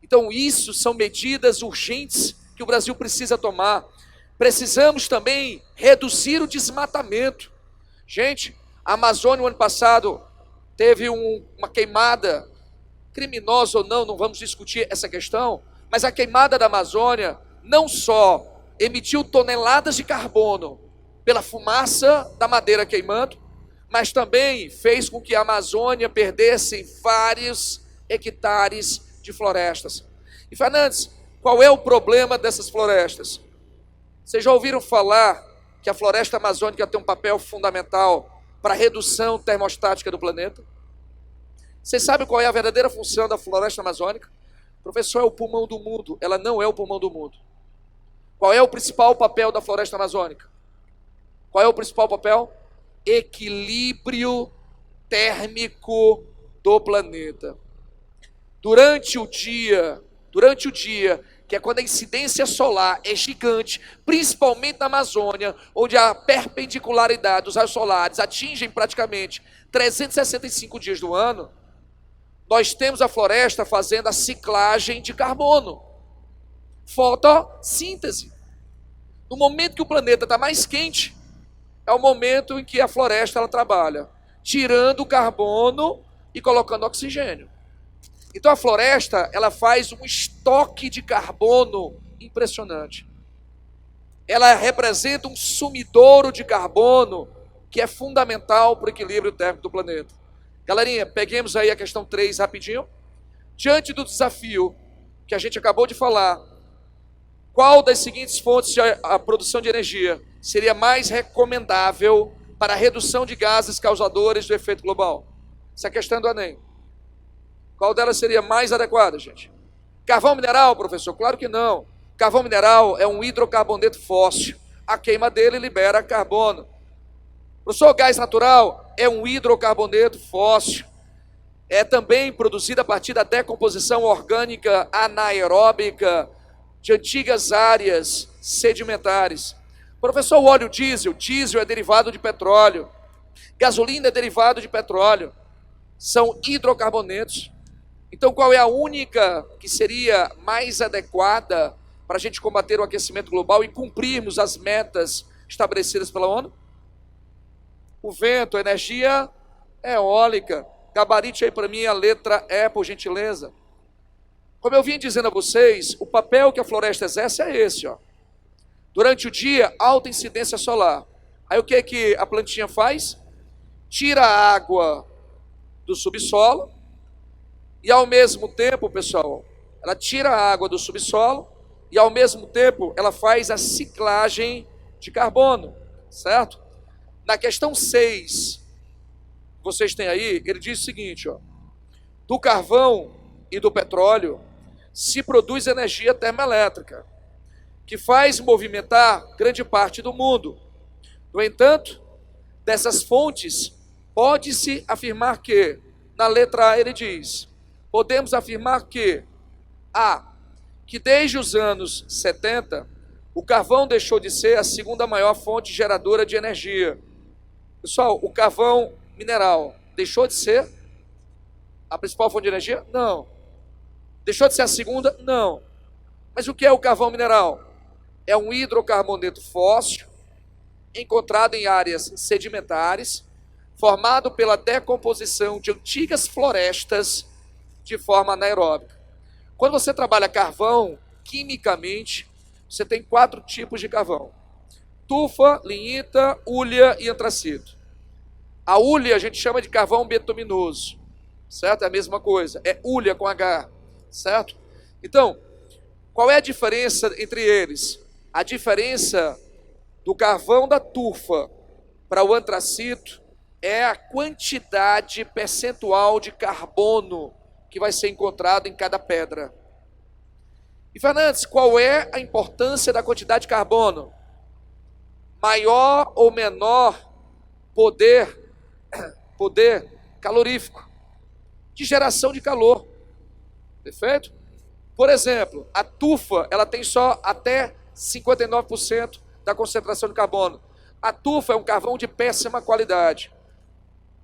Então isso são medidas urgentes que o Brasil precisa tomar. Precisamos também reduzir o desmatamento. Gente, a Amazônia, no ano passado, teve uma queimada, criminosa ou não, não vamos discutir essa questão, mas a queimada da Amazônia não só emitiu toneladas de carbono pela fumaça da madeira queimando, mas também fez com que a Amazônia perdesse vários hectares de florestas. E Fernandes, qual é o problema dessas florestas? Vocês já ouviram falar que a floresta amazônica tem um papel fundamental para a redução termostática do planeta? Vocês sabem qual é a verdadeira função da floresta amazônica? Professor, é o pulmão do mundo. Ela não é o pulmão do mundo. Qual é o principal papel da floresta amazônica? Qual é o principal papel? Equilíbrio térmico do planeta. Durante o dia, que é quando a incidência solar é gigante, principalmente na Amazônia, onde a perpendicularidade dos raios solares atingem praticamente 365 dias do ano, nós temos a floresta fazendo a ciclagem de carbono, fotossíntese. No momento que o planeta está mais quente, é o momento em que a floresta ela trabalha, tirando o carbono e colocando oxigênio. Então a floresta, ela faz um estoque de carbono impressionante. Ela representa um sumidouro de carbono que é fundamental para o equilíbrio térmico do planeta. Galerinha, peguemos aí a questão 3 rapidinho. Diante do desafio que a gente acabou de falar, qual das seguintes fontes de a produção de energia seria mais recomendável para a redução de gases causadores do efeito global? Essa é a questão do Enem. Qual delas seria mais adequada, gente? Carvão mineral, professor? Claro que não. Carvão mineral é um hidrocarboneto fóssil. A queima dele libera carbono. Professor, gás natural é um hidrocarboneto fóssil. É também produzido a partir da decomposição orgânica anaeróbica de antigas áreas sedimentares. Professor, o óleo diesel é derivado de petróleo. Gasolina é derivado de petróleo. São hidrocarbonetos. Então, qual é a única que seria mais adequada para a gente combater o aquecimento global e cumprirmos as metas estabelecidas pela ONU? O vento, a energia eólica. Gabarite aí para mim a letra E, por gentileza. Como eu vim dizendo a vocês, o papel que a floresta exerce é esse, ó. Durante o dia, alta incidência solar. Aí o que é que a plantinha faz? Tira a água do subsolo e ao mesmo tempo, pessoal, ela tira a água do subsolo e ao mesmo tempo ela faz a ciclagem de carbono, certo? Na questão 6, vocês têm aí, ele diz o seguinte, ó, do carvão e do petróleo se produz energia termoelétrica, que faz movimentar grande parte do mundo. No entanto, dessas fontes, pode-se afirmar que, na letra A ele diz, podemos afirmar que, que desde os anos 70, o carvão deixou de ser a segunda maior fonte geradora de energia. Pessoal, o carvão mineral deixou de ser a principal fonte de energia? Não. Deixou de ser a segunda? Não. Mas o que é o carvão mineral? É um hidrocarboneto fóssil, encontrado em áreas sedimentares, formado pela decomposição de antigas florestas de forma anaeróbica. Quando você trabalha carvão, quimicamente, você tem 4 tipos de carvão: tufa, lignita, hulha e antracito. A hulha a gente chama de carvão betuminoso, certo? É a mesma coisa, é hulha com H, certo? Então, qual é a diferença entre eles? A diferença do carvão da tufa para o antracito é a quantidade percentual de carbono que vai ser encontrado em cada pedra. E Fernandes, qual é a importância da quantidade de carbono? Maior ou menor poder calorífico, de geração de calor. Perfeito? Por exemplo, a tufa, ela tem só até 59% da concentração de carbono. A tufa é um carvão de péssima qualidade.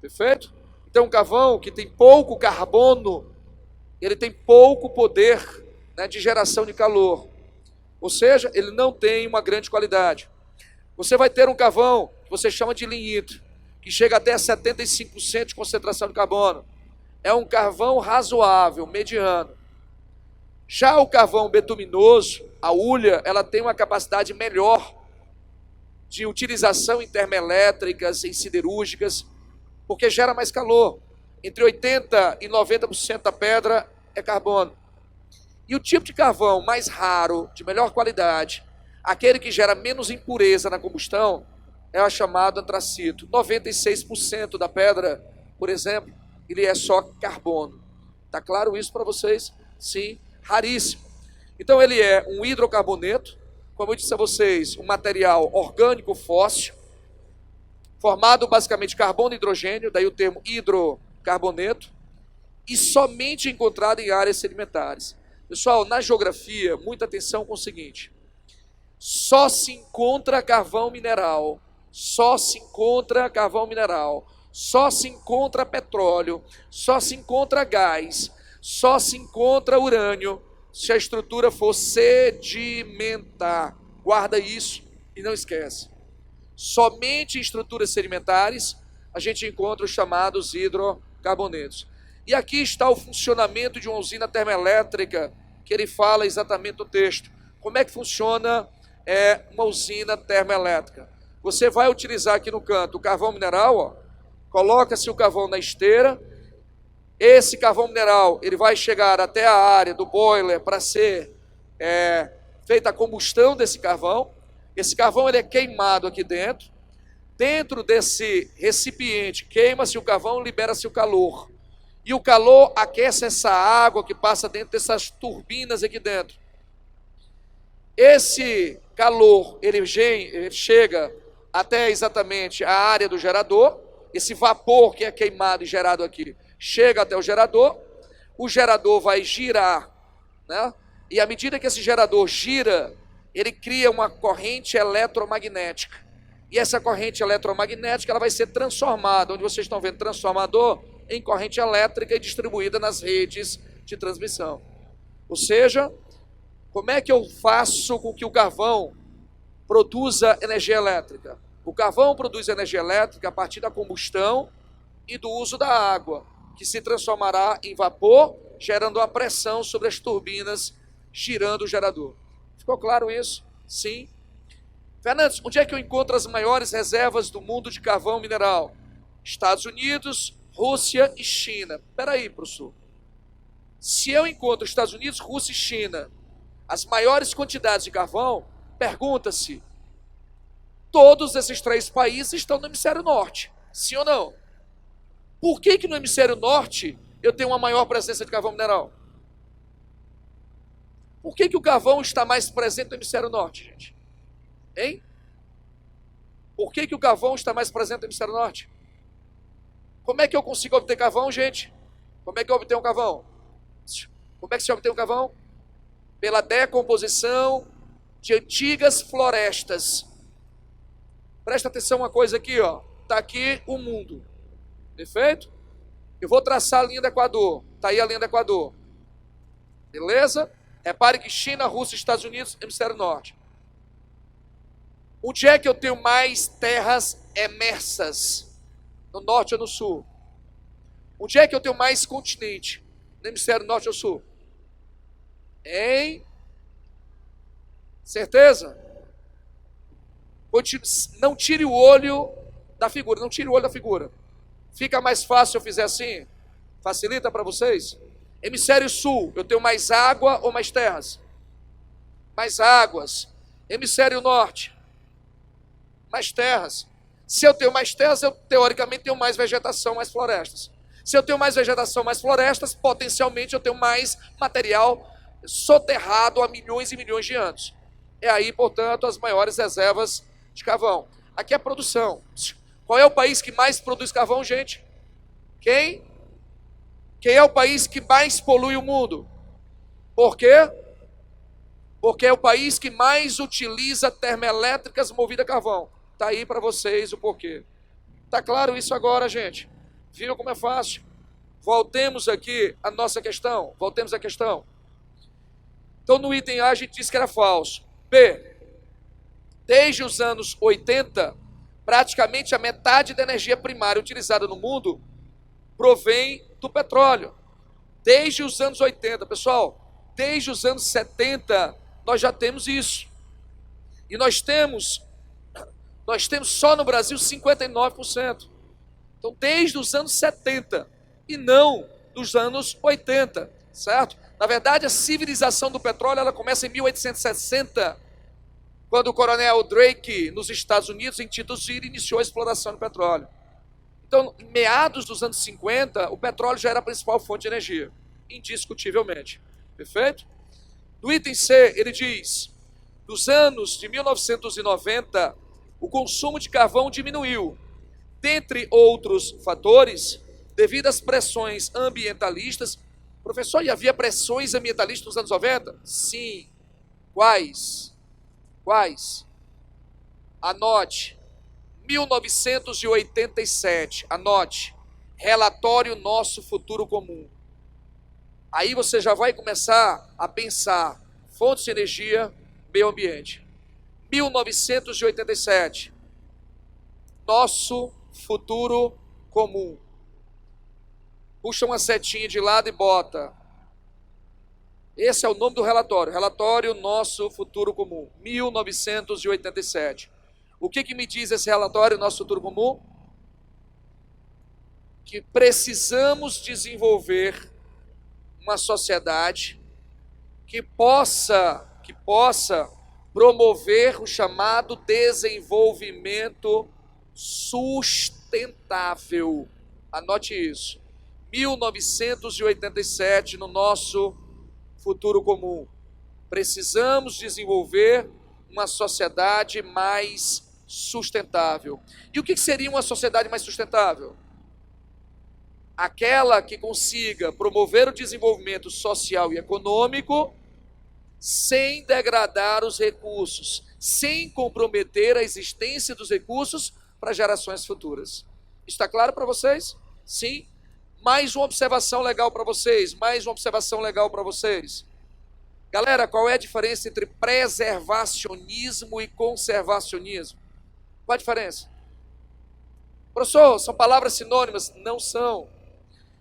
Perfeito? Então, um carvão que tem pouco carbono, ele tem pouco poder, né, de geração de calor. Ou seja, ele não tem uma grande qualidade. Você vai ter um carvão que você chama de lignito, que chega até 75% de concentração de carbono. É um carvão razoável, mediano. Já o carvão betuminoso, a hulha, ela tem uma capacidade melhor de utilização em termoelétricas, em siderúrgicas, porque gera mais calor. Entre 80% e 90% da pedra é carbono. E o tipo de carvão mais raro, de melhor qualidade, aquele que gera menos impureza na combustão, é o chamado antracito. 96% da pedra, por exemplo, ele é só carbono. Tá claro isso para vocês? Sim, raríssimo. Então ele é um hidrocarboneto, como eu disse a vocês, um material orgânico fóssil, formado basicamente de carbono e hidrogênio, daí o termo hidrocarboneto, e somente encontrado em áreas sedimentares. Pessoal, na geografia, muita atenção com o seguinte: só se encontra carvão mineral, só se encontra carvão mineral, só se encontra petróleo, só se encontra gás, só se encontra urânio, se a estrutura for sedimentar. Guarda isso e não esquece. Somente em estruturas sedimentares a gente encontra os chamados hidrocarbonetos. E aqui está o funcionamento de uma usina termoelétrica, que ele fala exatamente no texto. Como é que funciona uma usina termoelétrica? Você vai utilizar aqui no canto o carvão mineral, ó, coloca-se o carvão na esteira, esse carvão mineral ele vai chegar até a área do boiler para ser feita a combustão desse carvão. Esse carvão ele é queimado aqui dentro. Dentro desse recipiente, queima-se o carvão, libera-se o calor. E o calor aquece essa água que passa dentro dessas turbinas aqui dentro. Esse calor, ele chega até exatamente a área do gerador. Esse vapor que é queimado e gerado aqui, chega até o gerador vai girar, né? E à medida que esse gerador gira, ele cria uma corrente eletromagnética. E essa corrente eletromagnética ela vai ser transformada, onde vocês estão vendo transformador, em corrente elétrica e distribuída nas redes de transmissão. Ou seja, como é que eu faço com que o carvão produza energia elétrica? O carvão produz energia elétrica a partir da combustão e do uso da água, que se transformará em vapor, gerando uma pressão sobre as turbinas, girando o gerador. Ficou claro isso? Sim. Fernandes, onde é que eu encontro as maiores reservas do mundo de carvão mineral? Estados Unidos, Rússia e China. Espera aí, professor. Se eu encontro Estados Unidos, Rússia e China, as maiores quantidades de carvão, pergunta-se, todos esses 3 países estão no hemisfério norte, sim ou não? Por que no hemisfério norte eu tenho uma maior presença de carvão mineral? Por que o carvão está mais presente no hemisfério norte, gente? Hein? Por que o carvão está mais presente no hemisfério norte? Como é que eu consigo obter carvão, gente? Como é que eu obtenho carvão? Como é que se obtém o carvão? Pela decomposição de antigas florestas. Presta atenção uma coisa aqui, ó. Está aqui o mundo. Perfeito? Eu vou traçar a linha do Equador. Está aí a linha do Equador. Beleza? Repare que China, Rússia, Estados Unidos, hemisfério norte. Onde é que eu tenho mais terras emersas? No norte ou no sul? Onde é que eu tenho mais continente? No hemisfério norte ou sul? Hein? Certeza? Não tire o olho da figura, não tire o olho da figura. Fica mais fácil se eu fizer assim? Facilita para vocês? Hemisfério sul, eu tenho mais água ou mais terras? Mais águas. Hemisfério norte, mais terras. Se eu tenho mais terras, eu teoricamente tenho mais vegetação, mais florestas. Se eu tenho mais vegetação, mais florestas, potencialmente eu tenho mais material soterrado há milhões e milhões de anos. É aí, portanto, as maiores reservas de carvão. Aqui é a produção. Qual é o país que mais produz carvão, gente? Quem? Quem é o país que mais polui o mundo? Por quê? Porque é o país que mais utiliza termoelétricas movidas a carvão. Está aí para vocês o porquê. Está claro isso agora, gente? Viram como é fácil? Voltemos aqui à nossa questão. Voltemos à questão. Então, no item A, a gente disse que era falso. B. Desde os anos 80, praticamente a metade da energia primária utilizada no mundo provém do petróleo. Desde os anos 80, pessoal, desde os anos 70, nós já temos isso. E nós temos só no Brasil 59%. Então, desde os anos 70 e não dos anos 80, certo? Na verdade, a civilização do petróleo ela começa em 1860, quando o coronel Drake, nos Estados Unidos, em Titusville, iniciou a exploração do petróleo. Então, em meados dos anos 50, o petróleo já era a principal fonte de energia, indiscutivelmente. Perfeito? No item C, ele diz, dos anos de 1990, o consumo de carvão diminuiu, dentre outros fatores, devido às pressões ambientalistas. Professor, e havia pressões ambientalistas nos anos 90? Sim. Quais? Anote. 1987. Anote. Relatório Nosso Futuro Comum. Aí você já vai começar a pensar fontes de energia, meio ambiente. 1987. Nosso Futuro Comum. Puxa uma setinha de lado e bota. Esse é o nome do relatório. Relatório Nosso Futuro Comum. 1987. O que me diz esse relatório Nosso Futuro Comum? Que precisamos desenvolver uma sociedade que possa promover o chamado desenvolvimento sustentável. Anote isso. 1987 no nosso futuro comum. Precisamos desenvolver uma sociedade mais sustentável. E o que seria uma sociedade mais sustentável? Aquela que consiga promover o desenvolvimento social e econômico sem degradar os recursos, sem comprometer a existência dos recursos para gerações futuras. Está claro para vocês? Sim? Mais uma observação legal para vocês, Galera, qual é a diferença entre preservacionismo e conservacionismo? Qual a diferença? Professor, são palavras sinônimas? Não são.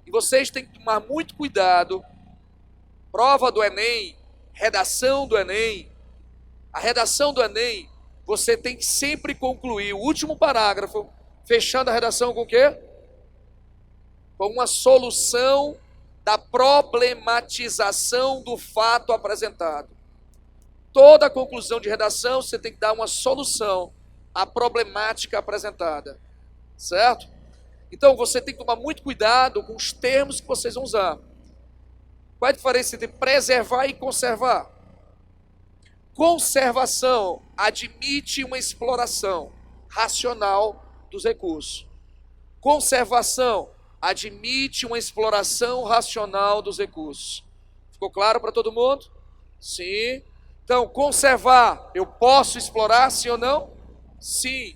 E vocês têm que tomar muito cuidado. Prova do Enem, redação do Enem. A redação do Enem, você tem que sempre concluir o último parágrafo, fechando a redação com o quê? Com uma solução da problematização do fato apresentado. Toda a conclusão de redação, você tem que dar uma solução à problemática apresentada. Certo? Então, você tem que tomar muito cuidado com os termos que vocês vão usar. Qual é a diferença entre preservar e conservar? Conservação admite uma exploração racional dos recursos. Conservação admite uma exploração racional dos recursos. Ficou claro para todo mundo? Sim. Então, conservar, eu posso explorar, sim ou não? Sim.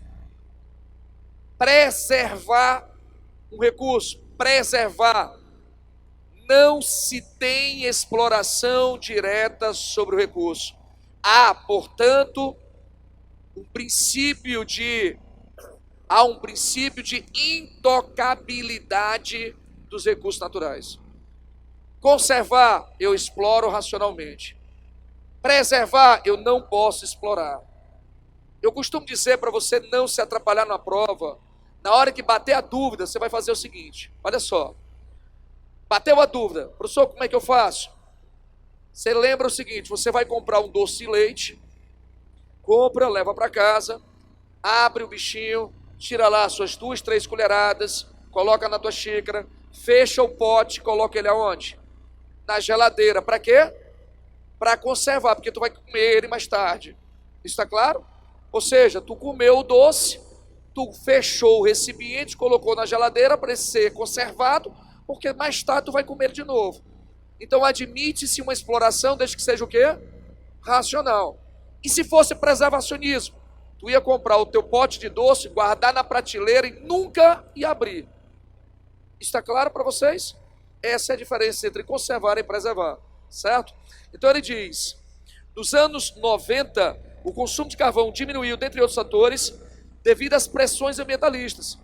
Preservar um recurso, preservar, não se tem exploração direta sobre o recurso. Há, portanto, um princípio de intocabilidade dos recursos naturais. Conservar, eu exploro racionalmente. Preservar, eu não posso explorar. Eu costumo dizer para você não se atrapalhar na prova, na hora que bater a dúvida, você vai fazer o seguinte, olha só. Bateu a dúvida, professor, como é que eu faço? Você lembra o seguinte, você vai comprar um doce de leite, compra, leva para casa, abre o bichinho, tira lá as suas 2, 3 colheradas, coloca na tua xícara, fecha o pote, coloca ele aonde? Na geladeira. Para quê? Para conservar, porque tu vai comer ele mais tarde. Isso está claro? Ou seja, tu comeu o doce, tu fechou o recipiente, colocou na geladeira para ele ser conservado, porque mais tarde tu vai comer de novo. Então admite-se uma exploração desde que seja o quê? Racional. E se fosse preservacionismo? Tu ia comprar o teu pote de doce, guardar na prateleira e nunca ia abrir. Está claro para vocês? Essa é a diferença entre conservar e preservar, certo? Então ele diz, nos anos 90, o consumo de carvão diminuiu, dentre outros fatores, devido às pressões ambientalistas.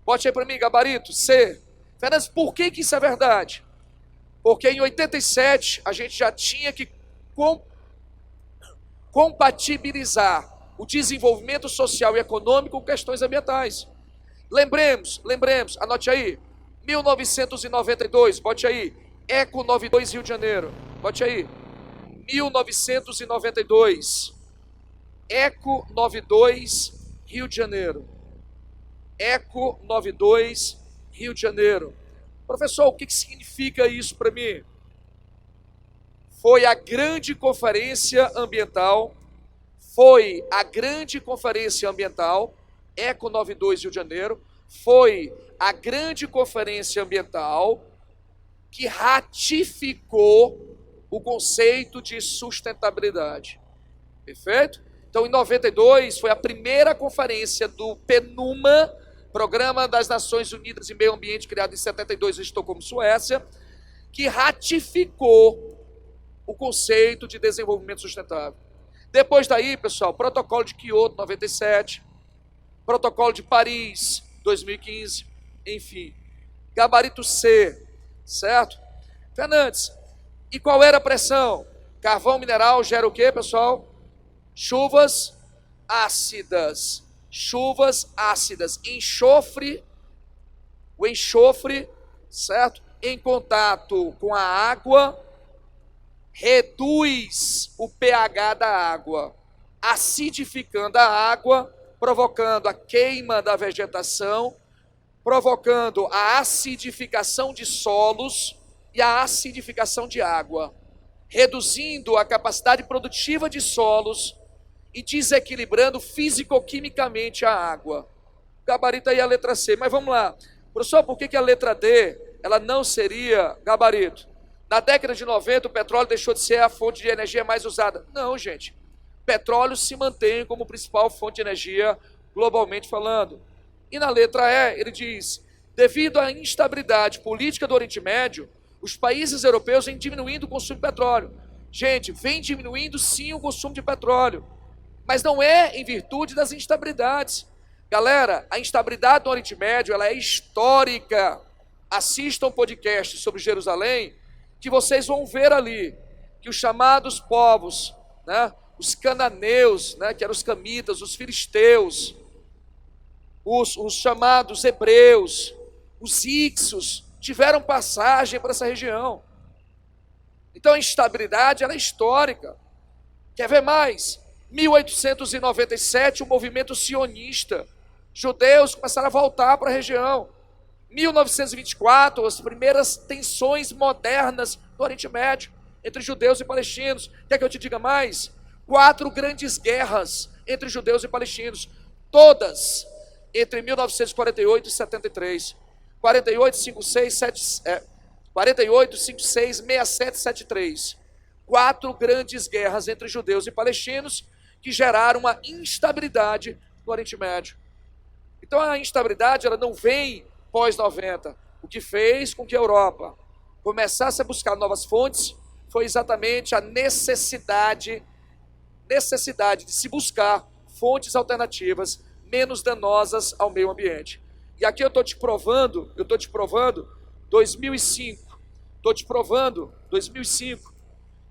Bote aí para mim, gabarito, C. Fernandes, por que isso é verdade? Porque em 87 a gente já tinha que compatibilizar o desenvolvimento social e econômico com questões ambientais. Lembremos, anote aí, 1992, bote aí, Eco 92 Rio de Janeiro, bote aí, 1992, Eco 92 Rio de Janeiro, Eco 92 Rio de Janeiro. Professor, o que significa isso para mim? Foi a grande conferência ambiental, Eco 92 Rio de Janeiro, foi a grande conferência ambiental que ratificou o conceito de sustentabilidade. Perfeito? Então, em 92, foi a primeira conferência do PNUMA, Programa das Nações Unidas em Meio Ambiente, criado em 72 em Estocolmo, Suécia, que ratificou o conceito de desenvolvimento sustentável. Depois daí, pessoal, Protocolo de Kyoto, 97, Protocolo de Paris, 2015, enfim. Gabarito C, certo? Fernandes, e qual era a pressão? Carvão mineral gera o quê, pessoal? Chuvas ácidas. Enxofre, o enxofre, certo? Em contato com a água, reduz o pH da água, acidificando a água, provocando a queima da vegetação, provocando a acidificação de solos e a acidificação de água, reduzindo a capacidade produtiva de solos e desequilibrando fisicoquimicamente a água. Gabarito aí a letra C. Mas vamos lá. Professor, por que a letra D ela não seria gabarito? Na década de 90, o petróleo deixou de ser a fonte de energia mais usada. Não, gente. Petróleo se mantém como principal fonte de energia globalmente falando. E na letra E, ele diz, devido à instabilidade política do Oriente Médio, os países europeus vêm diminuindo o consumo de petróleo. Gente, vem diminuindo sim o consumo de petróleo, mas não é em virtude das instabilidades. Galera, a instabilidade do Oriente Médio ela é histórica. Assistam um podcast sobre Jerusalém, que vocês vão ver ali que os chamados povos, né, os cananeus, né, que eram os camitas, os filisteus, os chamados hebreus, os ixos, tiveram passagem para essa região. Então a instabilidade ela é histórica. Quer ver mais? 1897, o movimento sionista. Judeus começaram a voltar para a região. 1924, as primeiras tensões modernas do Oriente Médio, entre judeus e palestinos. Quer que eu te diga mais? 4 grandes guerras entre judeus e palestinos. Todas entre 1948 e 73. 48, 56, 67, 73. 4 grandes guerras entre judeus e palestinos que geraram uma instabilidade no Oriente Médio. Então a instabilidade ela não vem pós-90. O que fez com que a Europa começasse a buscar novas fontes foi exatamente a necessidade de se buscar fontes alternativas menos danosas ao meio ambiente. E aqui eu estou te provando 2005,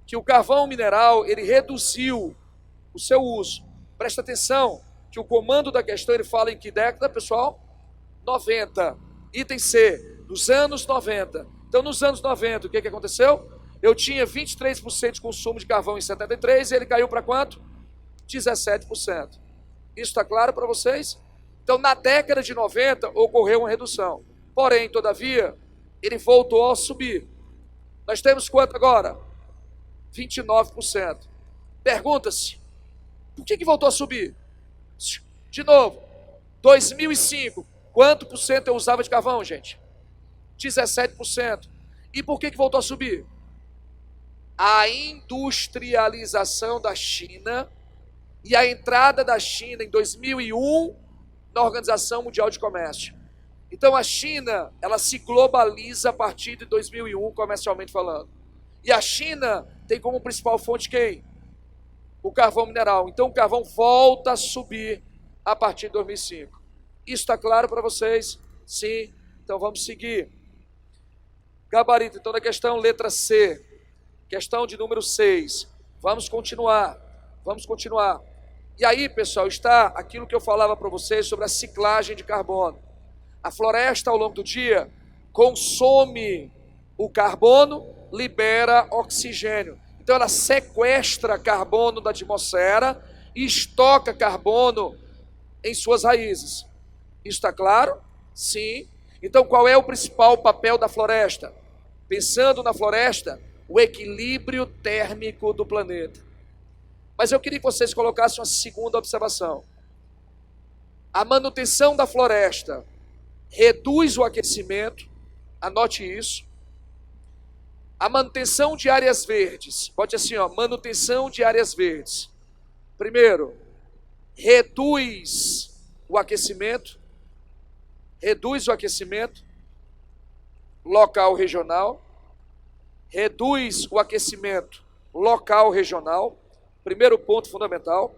que o carvão mineral, ele reduziu o seu uso. Presta atenção, que o comando da questão, ele fala em que década, pessoal? 90. Item C, nos anos 90. Então, nos anos 90, o que aconteceu? Eu tinha 23% de consumo de carvão em 73 e ele caiu para quanto? 17%. Isso está claro para vocês? Então, na década de 90, ocorreu uma redução. Porém, todavia, ele voltou a subir. Nós temos quanto agora? 29%. Pergunta-se, por que voltou a subir? De novo, 2005, quanto por cento eu usava de carvão, gente? 17%. E por que voltou a subir? A industrialização da China e a entrada da China em 2001 na Organização Mundial de Comércio. Então a China, ela se globaliza a partir de 2001, comercialmente falando. E a China tem como principal fonte quem? O carvão mineral. Então o carvão volta a subir a partir de 2005. Isso está claro para vocês? Sim. Então vamos seguir. Gabarito, então, da questão letra C. Questão de número 6. Vamos continuar. E aí, pessoal, está aquilo que eu falava para vocês sobre a ciclagem de carbono. A floresta, ao longo do dia, consome o carbono, libera oxigênio. Então, ela sequestra carbono da atmosfera e estoca carbono em suas raízes. Isso está claro? Sim. Então, qual é o principal papel da floresta? Pensando na floresta, o equilíbrio térmico do planeta. Mas eu queria que vocês colocassem uma segunda observação. A manutenção da floresta reduz o aquecimento, anote isso. A manutenção de áreas verdes, bote assim, ó, manutenção de áreas verdes. Primeiro, reduz o aquecimento local regional, reduz o aquecimento local regional, primeiro ponto fundamental,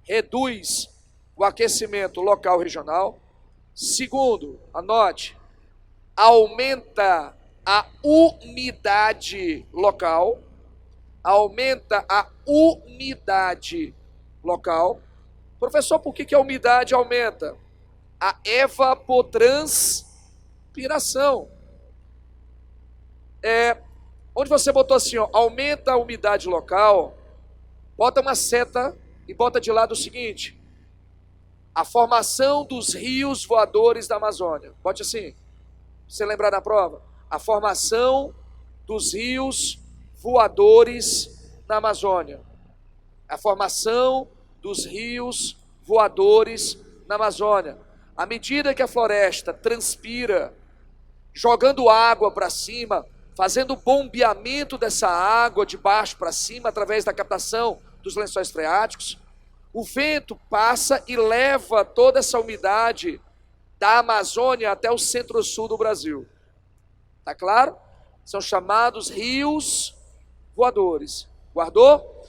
reduz o aquecimento local regional. Segundo, anote, aumenta a umidade local, Professor, por que a umidade aumenta? A evapotranspiração. Onde você botou assim, ó, aumenta a umidade local, bota uma seta e bota de lado o seguinte, A formação dos rios voadores da Amazônia. Bote assim, pra você lembrar na prova. A formação dos rios voadores na Amazônia. A formação dos rios voadores na Amazônia. À medida que a floresta transpira, jogando água para cima, fazendo bombeamento dessa água de baixo para cima, através da captação dos lençóis freáticos, o vento passa e leva toda essa umidade da Amazônia até o centro-sul do Brasil. Tá claro? São chamados rios voadores. Guardou?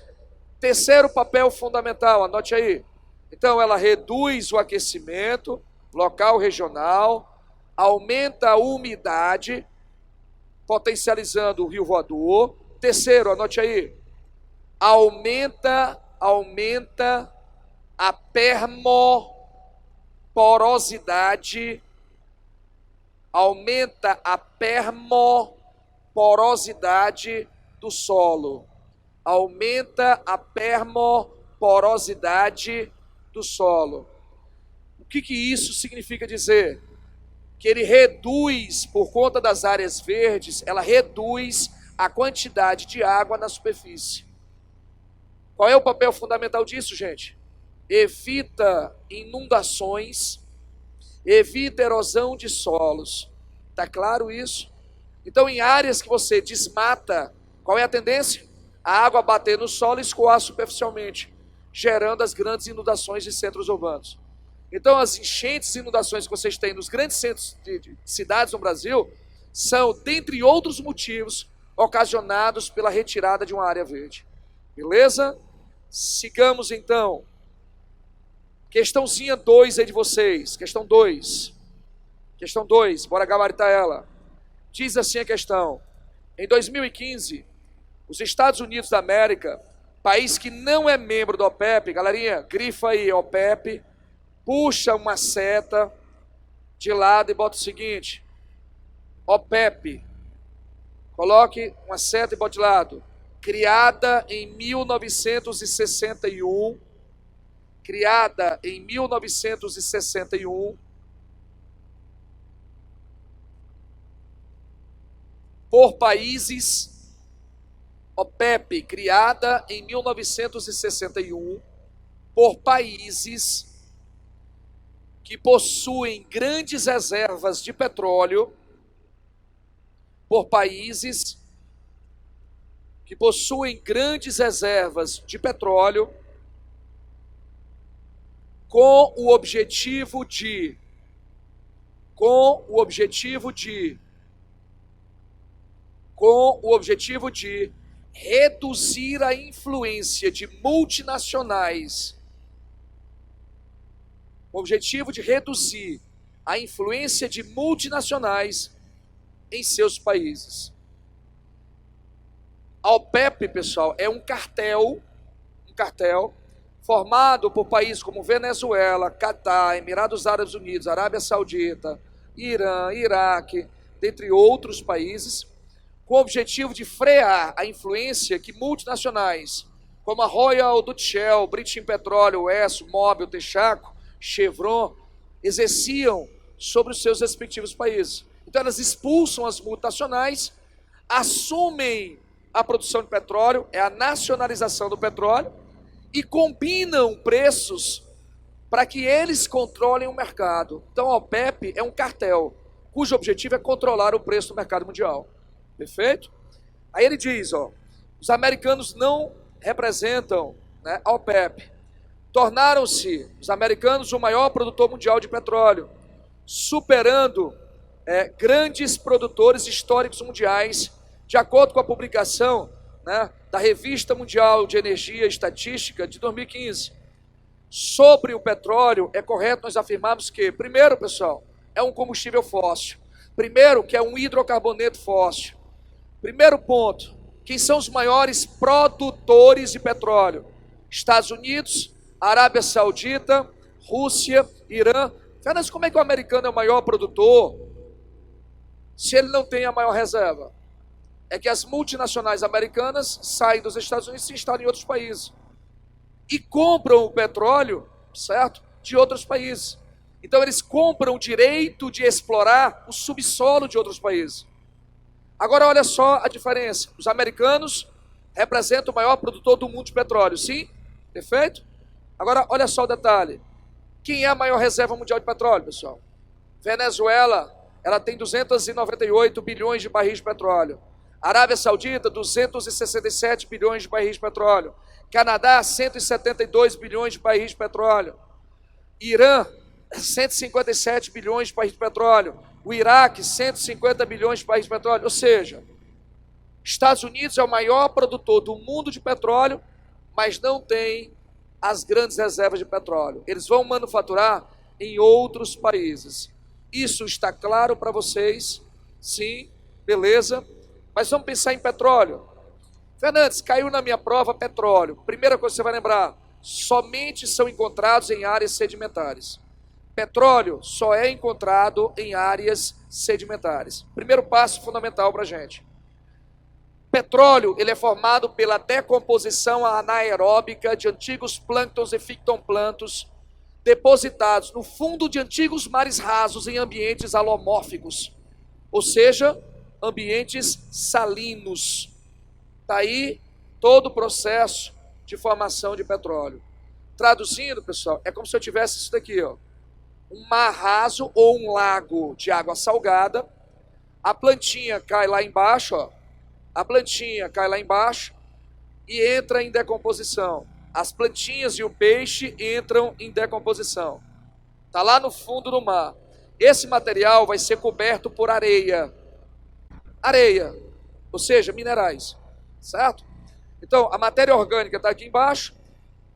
Terceiro papel fundamental, anote aí. Então, ela reduz o aquecimento local regional, aumenta a umidade, potencializando o rio voador. Terceiro, anote aí. Aumenta a permoporosidade, do solo. Aumenta a permoporosidade do solo. O que isso significa dizer? Que ele reduz, por conta das áreas verdes, ela reduz a quantidade de água na superfície. Qual é o papel fundamental disso, gente? Evita inundações, evita erosão de solos. Tá claro isso? Então, em áreas que você desmata, qual é a tendência? A água bater no solo e escoar superficialmente, gerando as grandes inundações de centros urbanos. Então, as enchentes e inundações que vocês têm nos grandes centros de cidades no Brasil são, dentre outros motivos, ocasionados pela retirada de uma área verde. Beleza? Sigamos, então. Questãozinha 2 aí de vocês. Questão 2. Questão 2, bora gabaritar ela. Diz assim a questão. Em 2015, os Estados Unidos da América, país que não é membro da OPEP, galerinha, grifa aí, OPEP, puxa uma seta de lado e bota o seguinte, OPEP, coloque uma seta e bota de lado, criada em 1961, por países, OPEP, criada em 1961, por países que possuem grandes reservas de petróleo, com o objetivo de reduzir a influência de multinacionais, em seus países. A OPEP, pessoal, é um cartel formado por países como Venezuela, Catar, Emirados Árabes Unidos, Arábia Saudita, Irã, Iraque, dentre outros países, com o objetivo de frear a influência que multinacionais, como a Royal Dutch Shell, British Petroleum, Exxon, Mobil, Texaco, Chevron, exerciam sobre os seus respectivos países. Então elas expulsam as multinacionais, assumem a produção de petróleo, é a nacionalização do petróleo, e combinam preços para que eles controlem o mercado. Então a OPEP é um cartel, cujo objetivo é controlar o preço do mercado mundial. Perfeito? Aí ele diz, os americanos não representam, né, a OPEP. Tornaram-se os americanos o maior produtor mundial de petróleo, superando grandes produtores históricos mundiais, de acordo com a publicação, né, da Revista Mundial de Energia e Estatística de 2015. Sobre o petróleo, é correto nós afirmarmos que, primeiro, pessoal, é um combustível fóssil. Primeiro, que é um hidrocarboneto fóssil. Primeiro ponto, quem são os maiores produtores de petróleo? Estados Unidos, Arábia Saudita, Rússia, Irã. Fernandes, como é que o americano é o maior produtor se ele não tem a maior reserva? É que as multinacionais americanas saem dos Estados Unidos e se instalam em outros países. E compram o petróleo, certo? de outros países. Então eles compram o direito de explorar o subsolo de outros países. Agora olha só a diferença. Os americanos representam o maior produtor do mundo de petróleo, sim? Perfeito? Agora olha só o detalhe. Quem é a maior reserva mundial de petróleo, pessoal? Venezuela, ela tem 298 bilhões de barris de petróleo. Arábia Saudita, 267 bilhões de barris de petróleo. Canadá, 172 bilhões de barris de petróleo. Irã, 157 bilhões de barris de petróleo. O Iraque, 150 bilhões de barris de petróleo. Ou seja, Estados Unidos é o maior produtor do mundo de petróleo, mas não tem as grandes reservas de petróleo. Eles vão manufaturar em outros países. Isso está claro para vocês? Sim, beleza. Mas vamos pensar em petróleo. Fernandes, caiu na minha prova petróleo. Primeira coisa que você vai lembrar, somente são encontrados em áreas sedimentares. Petróleo só é encontrado em áreas sedimentares. Primeiro passo fundamental para a gente. Petróleo, ele é formado pela decomposição anaeróbica de antigos plânctons e fitoplânctons depositados no fundo de antigos mares rasos em ambientes halomórficos, ou seja, ambientes salinos. Está aí todo o processo de formação de petróleo. Traduzindo, pessoal, é como se eu tivesse isso daqui, ó, um mar raso ou um lago de água salgada, a plantinha cai lá embaixo, ó, a plantinha cai lá embaixo e entra em decomposição. As plantinhas e o peixe entram em decomposição. Está lá no fundo do mar. Esse material vai ser coberto por areia. Areia, ou seja, minerais, certo? Então, a matéria orgânica está aqui embaixo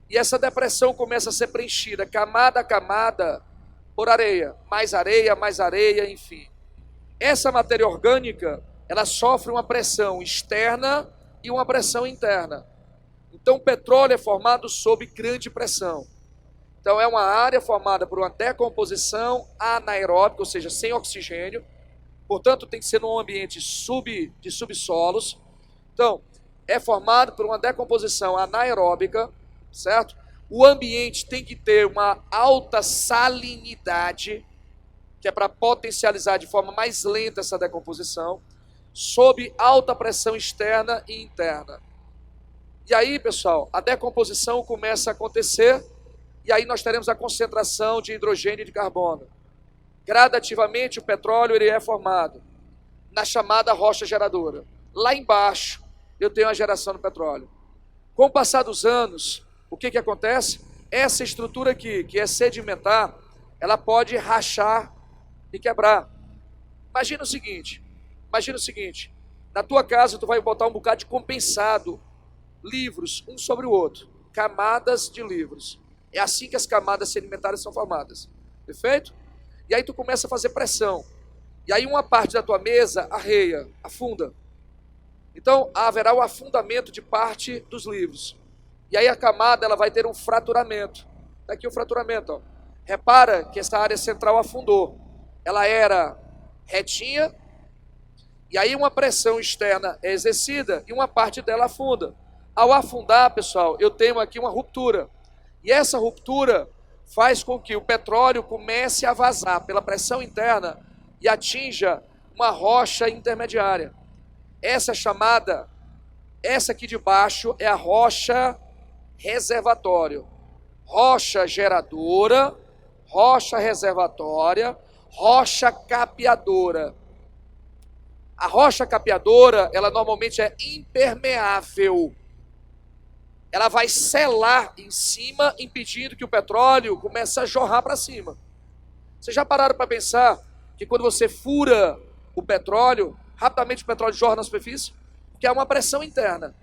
e essa depressão começa a ser preenchida, camada a camada, por areia, enfim. Essa matéria orgânica, ela sofre uma pressão externa e uma pressão interna. Então, o petróleo é formado sob grande pressão. Então, é uma área formada por uma decomposição anaeróbica, ou seja, sem oxigênio. Portanto, tem que ser num ambiente de subsolos. Então, é formado por uma decomposição anaeróbica, certo? O ambiente tem que ter uma alta salinidade, que é para potencializar de forma mais lenta essa decomposição, sob alta pressão externa e interna. E aí, pessoal, a decomposição começa a acontecer e aí nós teremos a concentração de hidrogênio e de carbono. Gradativamente, o petróleo ele é formado na chamada rocha geradora. Lá embaixo, eu tenho a geração do petróleo. Com o passar dos anos, o que acontece? Essa estrutura aqui, que é sedimentar, ela pode rachar e quebrar. Imagina o seguinte, na tua casa tu vai botar um bocado de compensado, livros, um sobre o outro, camadas de livros. É assim que as camadas sedimentares são formadas, perfeito? E aí tu começa a fazer pressão, e aí uma parte da tua mesa arreia, afunda. Então haverá o afundamento de parte dos livros, e aí a camada ela vai ter um fraturamento. Está aqui o fraturamento, ó. Repara que essa área central afundou, ela era retinha, e aí uma pressão externa é exercida, e uma parte dela afunda. Ao afundar, pessoal, eu tenho aqui uma ruptura. E essa ruptura faz com que o petróleo comece a vazar pela pressão interna e atinja uma rocha intermediária. Essa aqui de baixo é a rocha reservatório. Rocha geradora, rocha reservatória, rocha capeadora. A rocha capeadora, ela normalmente é impermeável. Ela vai selar em cima, impedindo que o petróleo comece a jorrar para cima. Vocês já pararam para pensar que quando você fura o petróleo, rapidamente o petróleo jorra na superfície? Porque há uma pressão interna.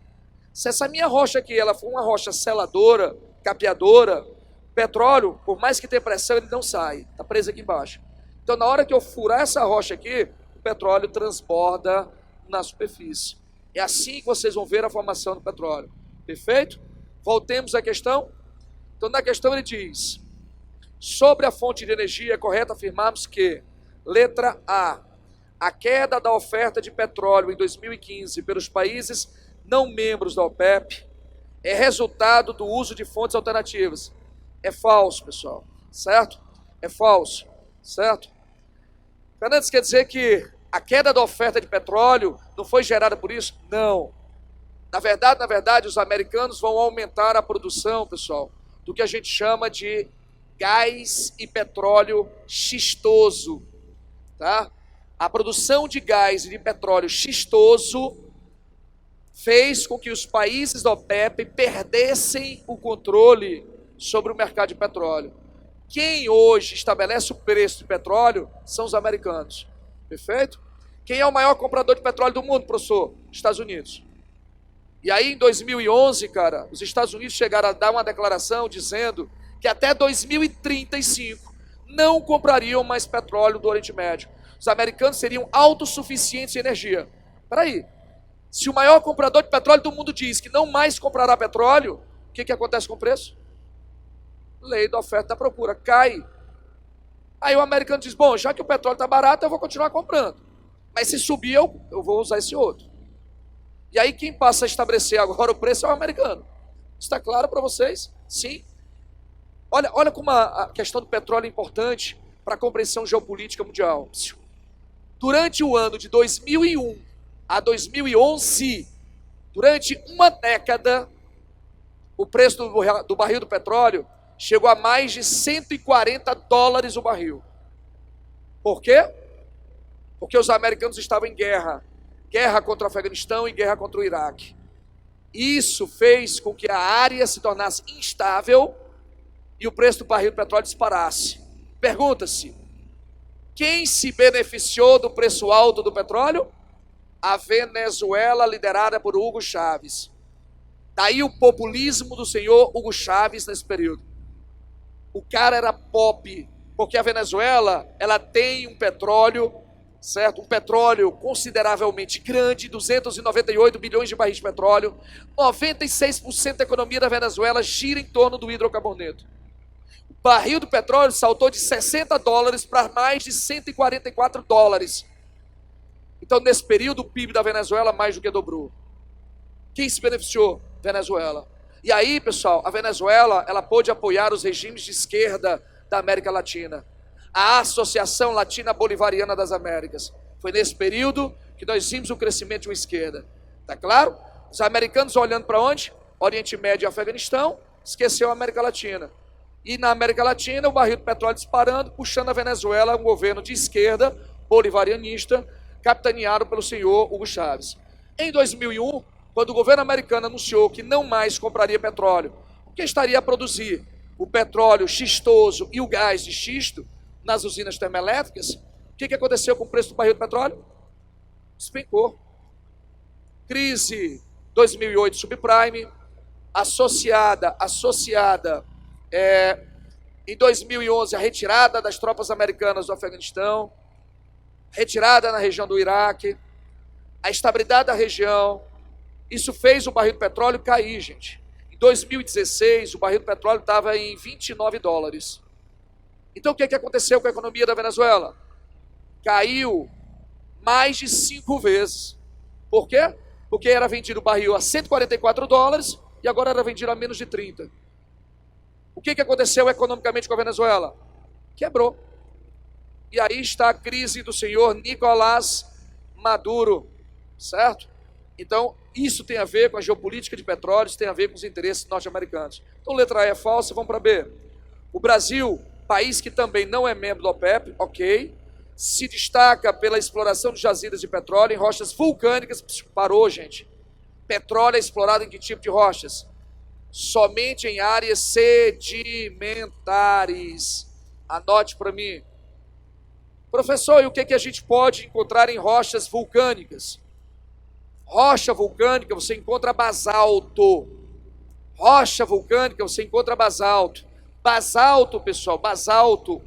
Se essa minha rocha aqui ela for uma rocha seladora, capeadora, o petróleo, por mais que tenha pressão, ele não sai. Está preso aqui embaixo. Então, na hora que eu furar essa rocha aqui, o petróleo transborda na superfície. É assim que vocês vão ver a formação do petróleo. Perfeito? Voltemos à questão. Então, na questão ele diz, sobre a fonte de energia, é correto afirmarmos que, letra A queda da oferta de petróleo em 2015 pelos países não membros da OPEP é resultado do uso de fontes alternativas. É falso, pessoal. certo? É falso, certo? Fernandes, quer dizer que a queda da oferta de petróleo não foi gerada por isso? Não. Na verdade, os americanos vão aumentar a produção, pessoal, do que a gente chama de gás e petróleo xistoso, tá? A produção de gás e de petróleo xistoso fez com que os países da OPEP perdessem o controle sobre o mercado de petróleo. Quem hoje estabelece o preço de petróleo são os americanos, perfeito? Quem é o maior comprador de petróleo do mundo, professor? Estados Unidos. E aí, em 2011, cara, os Estados Unidos chegaram a dar uma declaração dizendo que até 2035 não comprariam mais petróleo do Oriente Médio. Os americanos seriam autossuficientes em energia. Peraí, se o maior comprador de petróleo do mundo diz que não mais comprará petróleo, o que acontece com o preço? Lei da oferta e da procura, cai. Aí o americano diz, bom, já que o petróleo está barato, eu vou continuar comprando. Mas se subir, eu vou usar esse outro. E aí quem passa a estabelecer agora o preço é o americano. Está claro para vocês? Sim. Olha como a questão do petróleo é importante para a compreensão geopolítica mundial. Durante o ano de 2001 a 2011, durante uma década, o preço do barril do petróleo chegou a mais de $140 o barril. Por quê? Porque os americanos estavam em guerra. Guerra contra o Afeganistão e guerra contra o Iraque. Isso fez com que a área se tornasse instável e o preço do barril do petróleo disparasse. Pergunta-se, quem se beneficiou do preço alto do petróleo? A Venezuela, liderada por Hugo Chávez. Daí o populismo do senhor Hugo Chávez nesse período. O cara era pop, porque a Venezuela, ela tem um petróleo, certo? Um petróleo consideravelmente grande, 298 bilhões de barris de petróleo. 96% da economia da Venezuela gira em torno do hidrocarboneto. O barril do petróleo saltou de $60 para mais de $144. Então, nesse período, o PIB da Venezuela mais do que dobrou. Quem se beneficiou? Venezuela. E aí, pessoal, a Venezuela, ela pôde apoiar os regimes de esquerda da América Latina. A Associação Latina Bolivariana das Américas. Foi nesse período que nós vimos o crescimento de uma esquerda. Tá claro? Os americanos olhando para onde? Oriente Médio e Afeganistão, esqueceu a América Latina. E na América Latina, o barril do petróleo disparando, puxando a Venezuela, um governo de esquerda, bolivarianista, capitaneado pelo senhor Hugo Chávez. Em 2001, quando o governo americano anunciou que não mais compraria petróleo, porque estaria a produzir o petróleo xistoso e o gás de xisto nas usinas termoelétricas, o que aconteceu com o preço do barril de petróleo? Despencou. Crise 2008 subprime, associada em 2011 a retirada das tropas americanas do Afeganistão, retirada na região do Iraque, a estabilidade da região, isso fez o barril de petróleo cair, gente. Em 2016, o barril de petróleo estava em $29. Então, o que aconteceu com a economia da Venezuela? Caiu mais de 5 vezes. Por quê? Porque era vendido o barril a $144 e agora era vendido a menos de 30. O que aconteceu economicamente com a Venezuela? Quebrou. E aí está a crise do senhor Nicolás Maduro, certo? Então, isso tem a ver com a geopolítica de petróleo, isso tem a ver com os interesses norte-americanos. Então, letra A é falsa, vamos para B. O Brasil, país que também não é membro da OPEP, ok, se destaca pela exploração de jazidas de petróleo em rochas vulcânicas. Parou, gente. Petróleo é explorado em que tipo de rochas? Somente em áreas sedimentares. Anote para mim. Professor, e o que a gente pode encontrar em rochas vulcânicas? Rocha vulcânica, você encontra basalto. Rocha vulcânica, você encontra basalto. Basalto, pessoal, basalto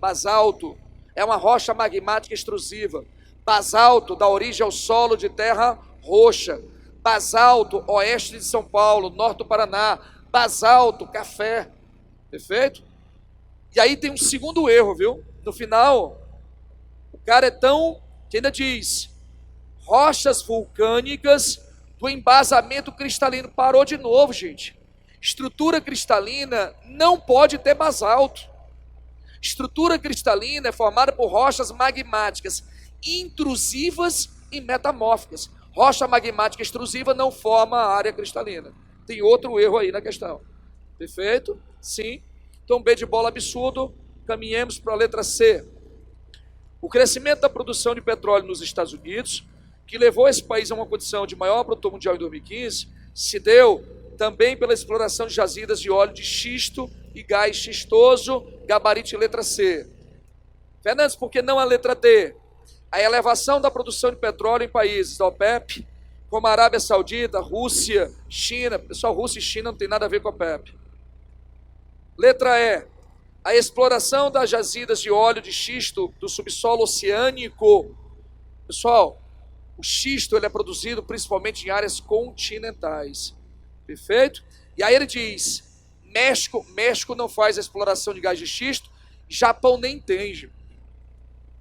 é uma rocha magmática extrusiva. Basalto dá origem ao solo de terra roxa. Basalto, oeste de São Paulo, norte do Paraná. Basalto, café. Perfeito? E aí tem um segundo erro, viu? No final, o cara é tão que ainda diz: rochas vulcânicas do embasamento cristalino. Parou de novo, gente. Estrutura cristalina não pode ter basalto. Estrutura cristalina é formada por rochas magmáticas intrusivas e metamórficas. Rocha magmática extrusiva não forma a área cristalina. Tem outro erro aí na questão. Perfeito? Sim. Então, B de bola absurdo. Caminhemos para a letra C. O crescimento da produção de petróleo nos Estados Unidos, que levou esse país a uma condição de maior produtor mundial em 2015, se deu também pela exploração de jazidas de óleo de xisto e gás xistoso, gabarito letra C. Fernandes, por que não a letra D? A elevação da produção de petróleo em países da OPEP, como a Arábia Saudita, Rússia, China. Pessoal, Rússia e China não tem nada a ver com a OPEP. Letra E. A exploração das jazidas de óleo de xisto do subsolo oceânico. Pessoal, o xisto ele é produzido principalmente em áreas continentais. Perfeito? E aí ele diz, México não faz a exploração de gás de xisto, Japão nem entende.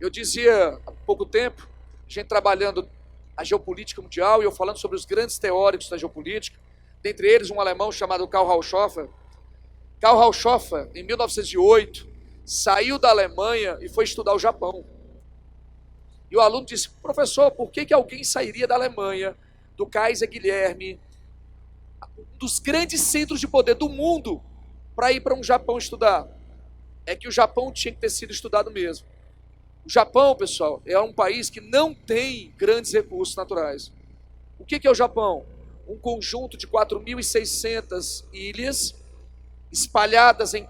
Eu dizia há pouco tempo, a gente trabalhando a geopolítica mundial e eu falando sobre os grandes teóricos da geopolítica, dentre eles um alemão chamado Karl Rauschofer. Karl Rauschofer, em 1908, saiu da Alemanha e foi estudar o Japão. E o aluno disse, professor, por que alguém sairia da Alemanha, do Kaiser Guilherme, dos grandes centros de poder do mundo, para ir para um Japão estudar? É que o Japão tinha que ter sido estudado mesmo. O Japão, pessoal, é um país que não tem grandes recursos naturais. O que é o Japão? Um conjunto de 4.600 ilhas, espalhadas em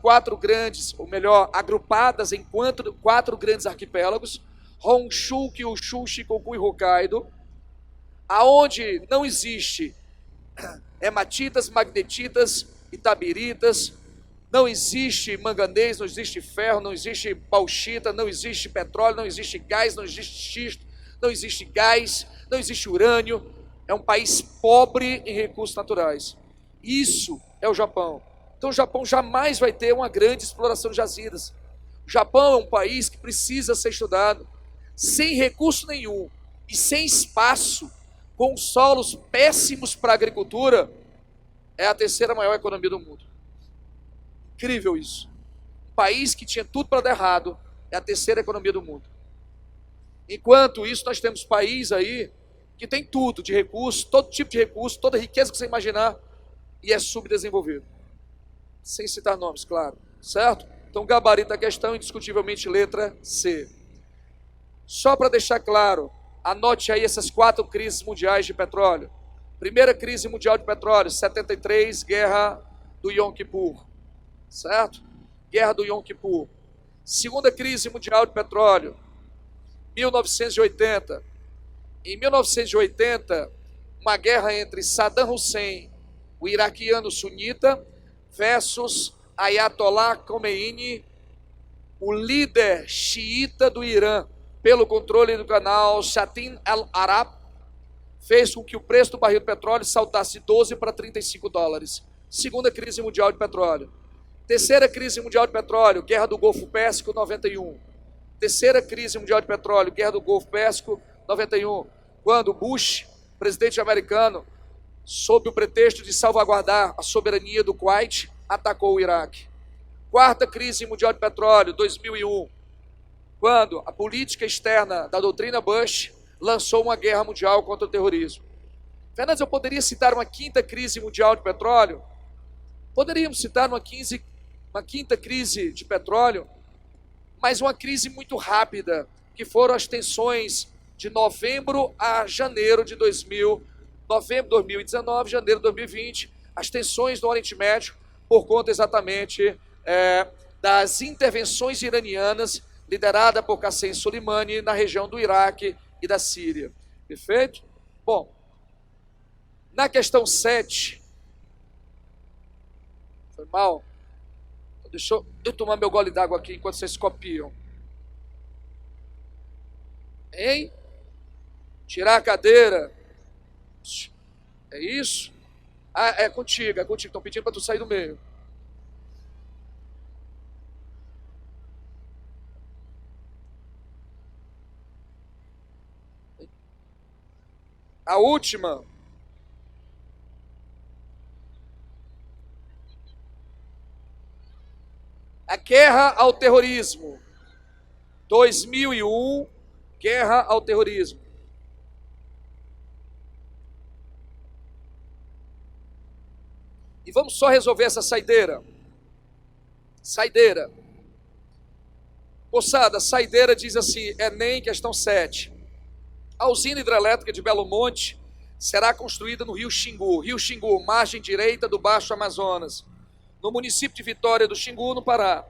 agrupadas em quatro grandes arquipélagos, Honshu, Kyushu, Shikoku e Hokkaido, aonde não existe hematitas, magnetitas, itabiritas, não existe manganês, não existe ferro, não existe bauxita, não existe petróleo, não existe gás, não existe xisto, não existe gás, não existe urânio. É um país pobre em recursos naturais. Isso é o Japão. Então o Japão jamais vai ter uma grande exploração de jazidas. O Japão é um país que precisa ser estudado. Sem recurso nenhum e sem espaço, com solos péssimos para a agricultura, é a terceira maior economia do mundo. Incrível isso. Um país que tinha tudo para dar errado, é a terceira economia do mundo. Enquanto isso, nós temos país aí que tem tudo de recurso, todo tipo de recurso, toda riqueza que você imaginar, e é subdesenvolvido. Sem citar nomes, claro. Certo? Então, gabarito da questão, indiscutivelmente, letra C. Só para deixar claro, anote aí essas 4 crises mundiais de petróleo. Primeira crise mundial de petróleo, 73, guerra do Yom Kippur. Certo? Guerra do Yom Kippur. Segunda crise mundial de petróleo, 1980. Em 1980, uma guerra entre Saddam Hussein, o iraquiano sunita, versus Ayatollah Khomeini, o líder xiita do Irã, pelo controle do canal Shatin al-Arab, fez com que o preço do barril de petróleo saltasse de 12 para 35 dólares. Segunda crise mundial de petróleo. Terceira crise mundial de petróleo, Guerra do Golfo Pérsico, 91. Terceira crise mundial de petróleo, Guerra do Golfo Pérsico, 91. Quando Bush, presidente americano, sob o pretexto de salvaguardar a soberania do Kuwait, atacou o Iraque. Quarta crise mundial de petróleo, 2001. Quando a política externa da doutrina Bush lançou uma guerra mundial contra o terrorismo. Fernandes, eu poderia citar uma quinta crise mundial de petróleo? Poderíamos citar uma quinta crise de petróleo, mas uma crise muito rápida, que foram as tensões de novembro a janeiro de 2019, janeiro de 2020, as tensões no Oriente Médio, por conta exatamente das intervenções iranianas, liderada por Qassem Soleimani, na região do Iraque e da Síria. Perfeito? Bom, na questão 7, foi mal? Deixa eu tomar meu gole d'água aqui enquanto vocês copiam. Hein? Tirar a cadeira. É isso? Ah, é contigo. Estão pedindo para tu sair do meio. A última. Guerra ao terrorismo. 2001, guerra ao terrorismo. E vamos só resolver essa saideira. Saideira. Moçada, saideira diz assim, Enem, questão 7. A usina hidrelétrica de Belo Monte será construída no Rio Xingu. Rio Xingu, margem direita do Baixo Amazonas, no município de Vitória do Xingu, no Pará.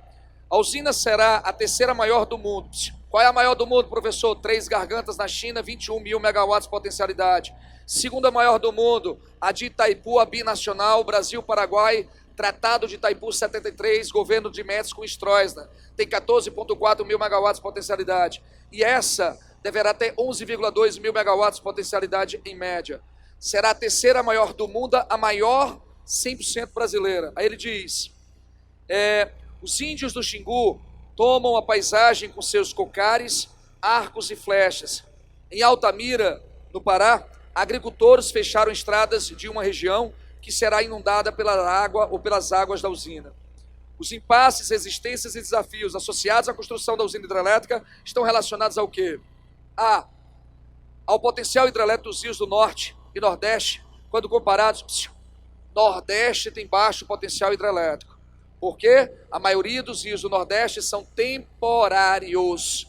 A usina será a terceira maior do mundo. Qual é a maior do mundo, professor? Três Gargantas na China, 21 mil megawatts de potencialidade. Segunda maior do mundo, a de Itaipu, a binacional, Brasil-Paraguai, Tratado de Itaipu 73, governo de Metz com Stroessner. Tem 14,4 mil megawatts de potencialidade. E essa deverá ter 11,2 mil megawatts de potencialidade em média. Será a terceira maior do mundo, a maior 100% brasileira. Aí ele diz, os índios do Xingu tomam a paisagem com seus cocares, arcos e flechas. Em Altamira, no Pará, agricultores fecharam estradas de uma região que será inundada pela água ou pelas águas da usina. Os impasses, resistências e desafios associados à construção da usina hidrelétrica estão relacionados ao quê? Ao potencial hidrelétrico dos rios do Norte e Nordeste, quando comparados, Nordeste tem baixo potencial hidrelétrico. Porque a maioria dos rios do Nordeste são temporários.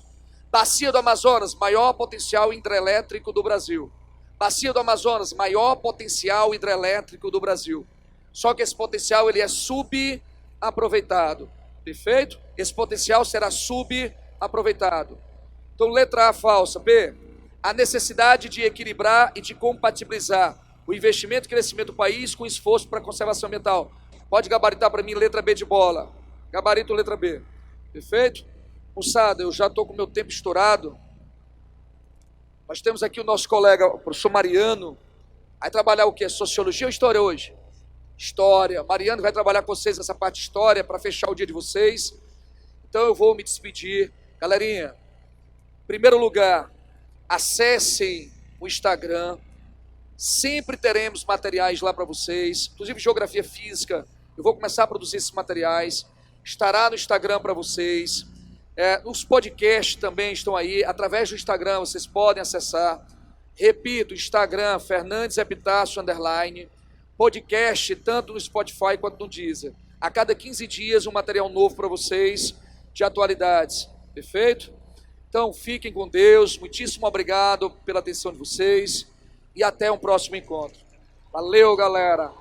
Bacia do Amazonas, maior potencial hidrelétrico do Brasil. Bacia do Amazonas, maior potencial hidrelétrico do Brasil. Só que esse potencial ele é subaproveitado. Perfeito? Esse potencial será subaproveitado. Então, letra A falsa. B, a necessidade de equilibrar e de compatibilizar o investimento e crescimento do país com esforço para a conservação ambiental. Pode gabaritar para mim letra B de bola. Gabarito letra B. Perfeito? Moçada, eu já estou com o meu tempo estourado. Nós temos aqui o nosso colega, o professor Mariano. Vai trabalhar o quê? Sociologia ou história hoje? História. Mariano vai trabalhar com vocês essa parte de história para fechar o dia de vocês. Então eu vou me despedir. Galerinha, em primeiro lugar, acessem o Instagram. Sempre teremos materiais lá para vocês. Inclusive geografia física. Eu vou começar a produzir esses materiais. Estará no Instagram para vocês. Os podcasts também estão aí. Através do Instagram vocês podem acessar. Repito, Instagram, Fernandes Epitácio, _. Podcast, tanto no Spotify quanto no Deezer. A cada 15 dias um material novo para vocês, de atualidades. Perfeito? Então, fiquem com Deus. Muitíssimo obrigado pela atenção de vocês. E até um próximo encontro. Valeu, galera!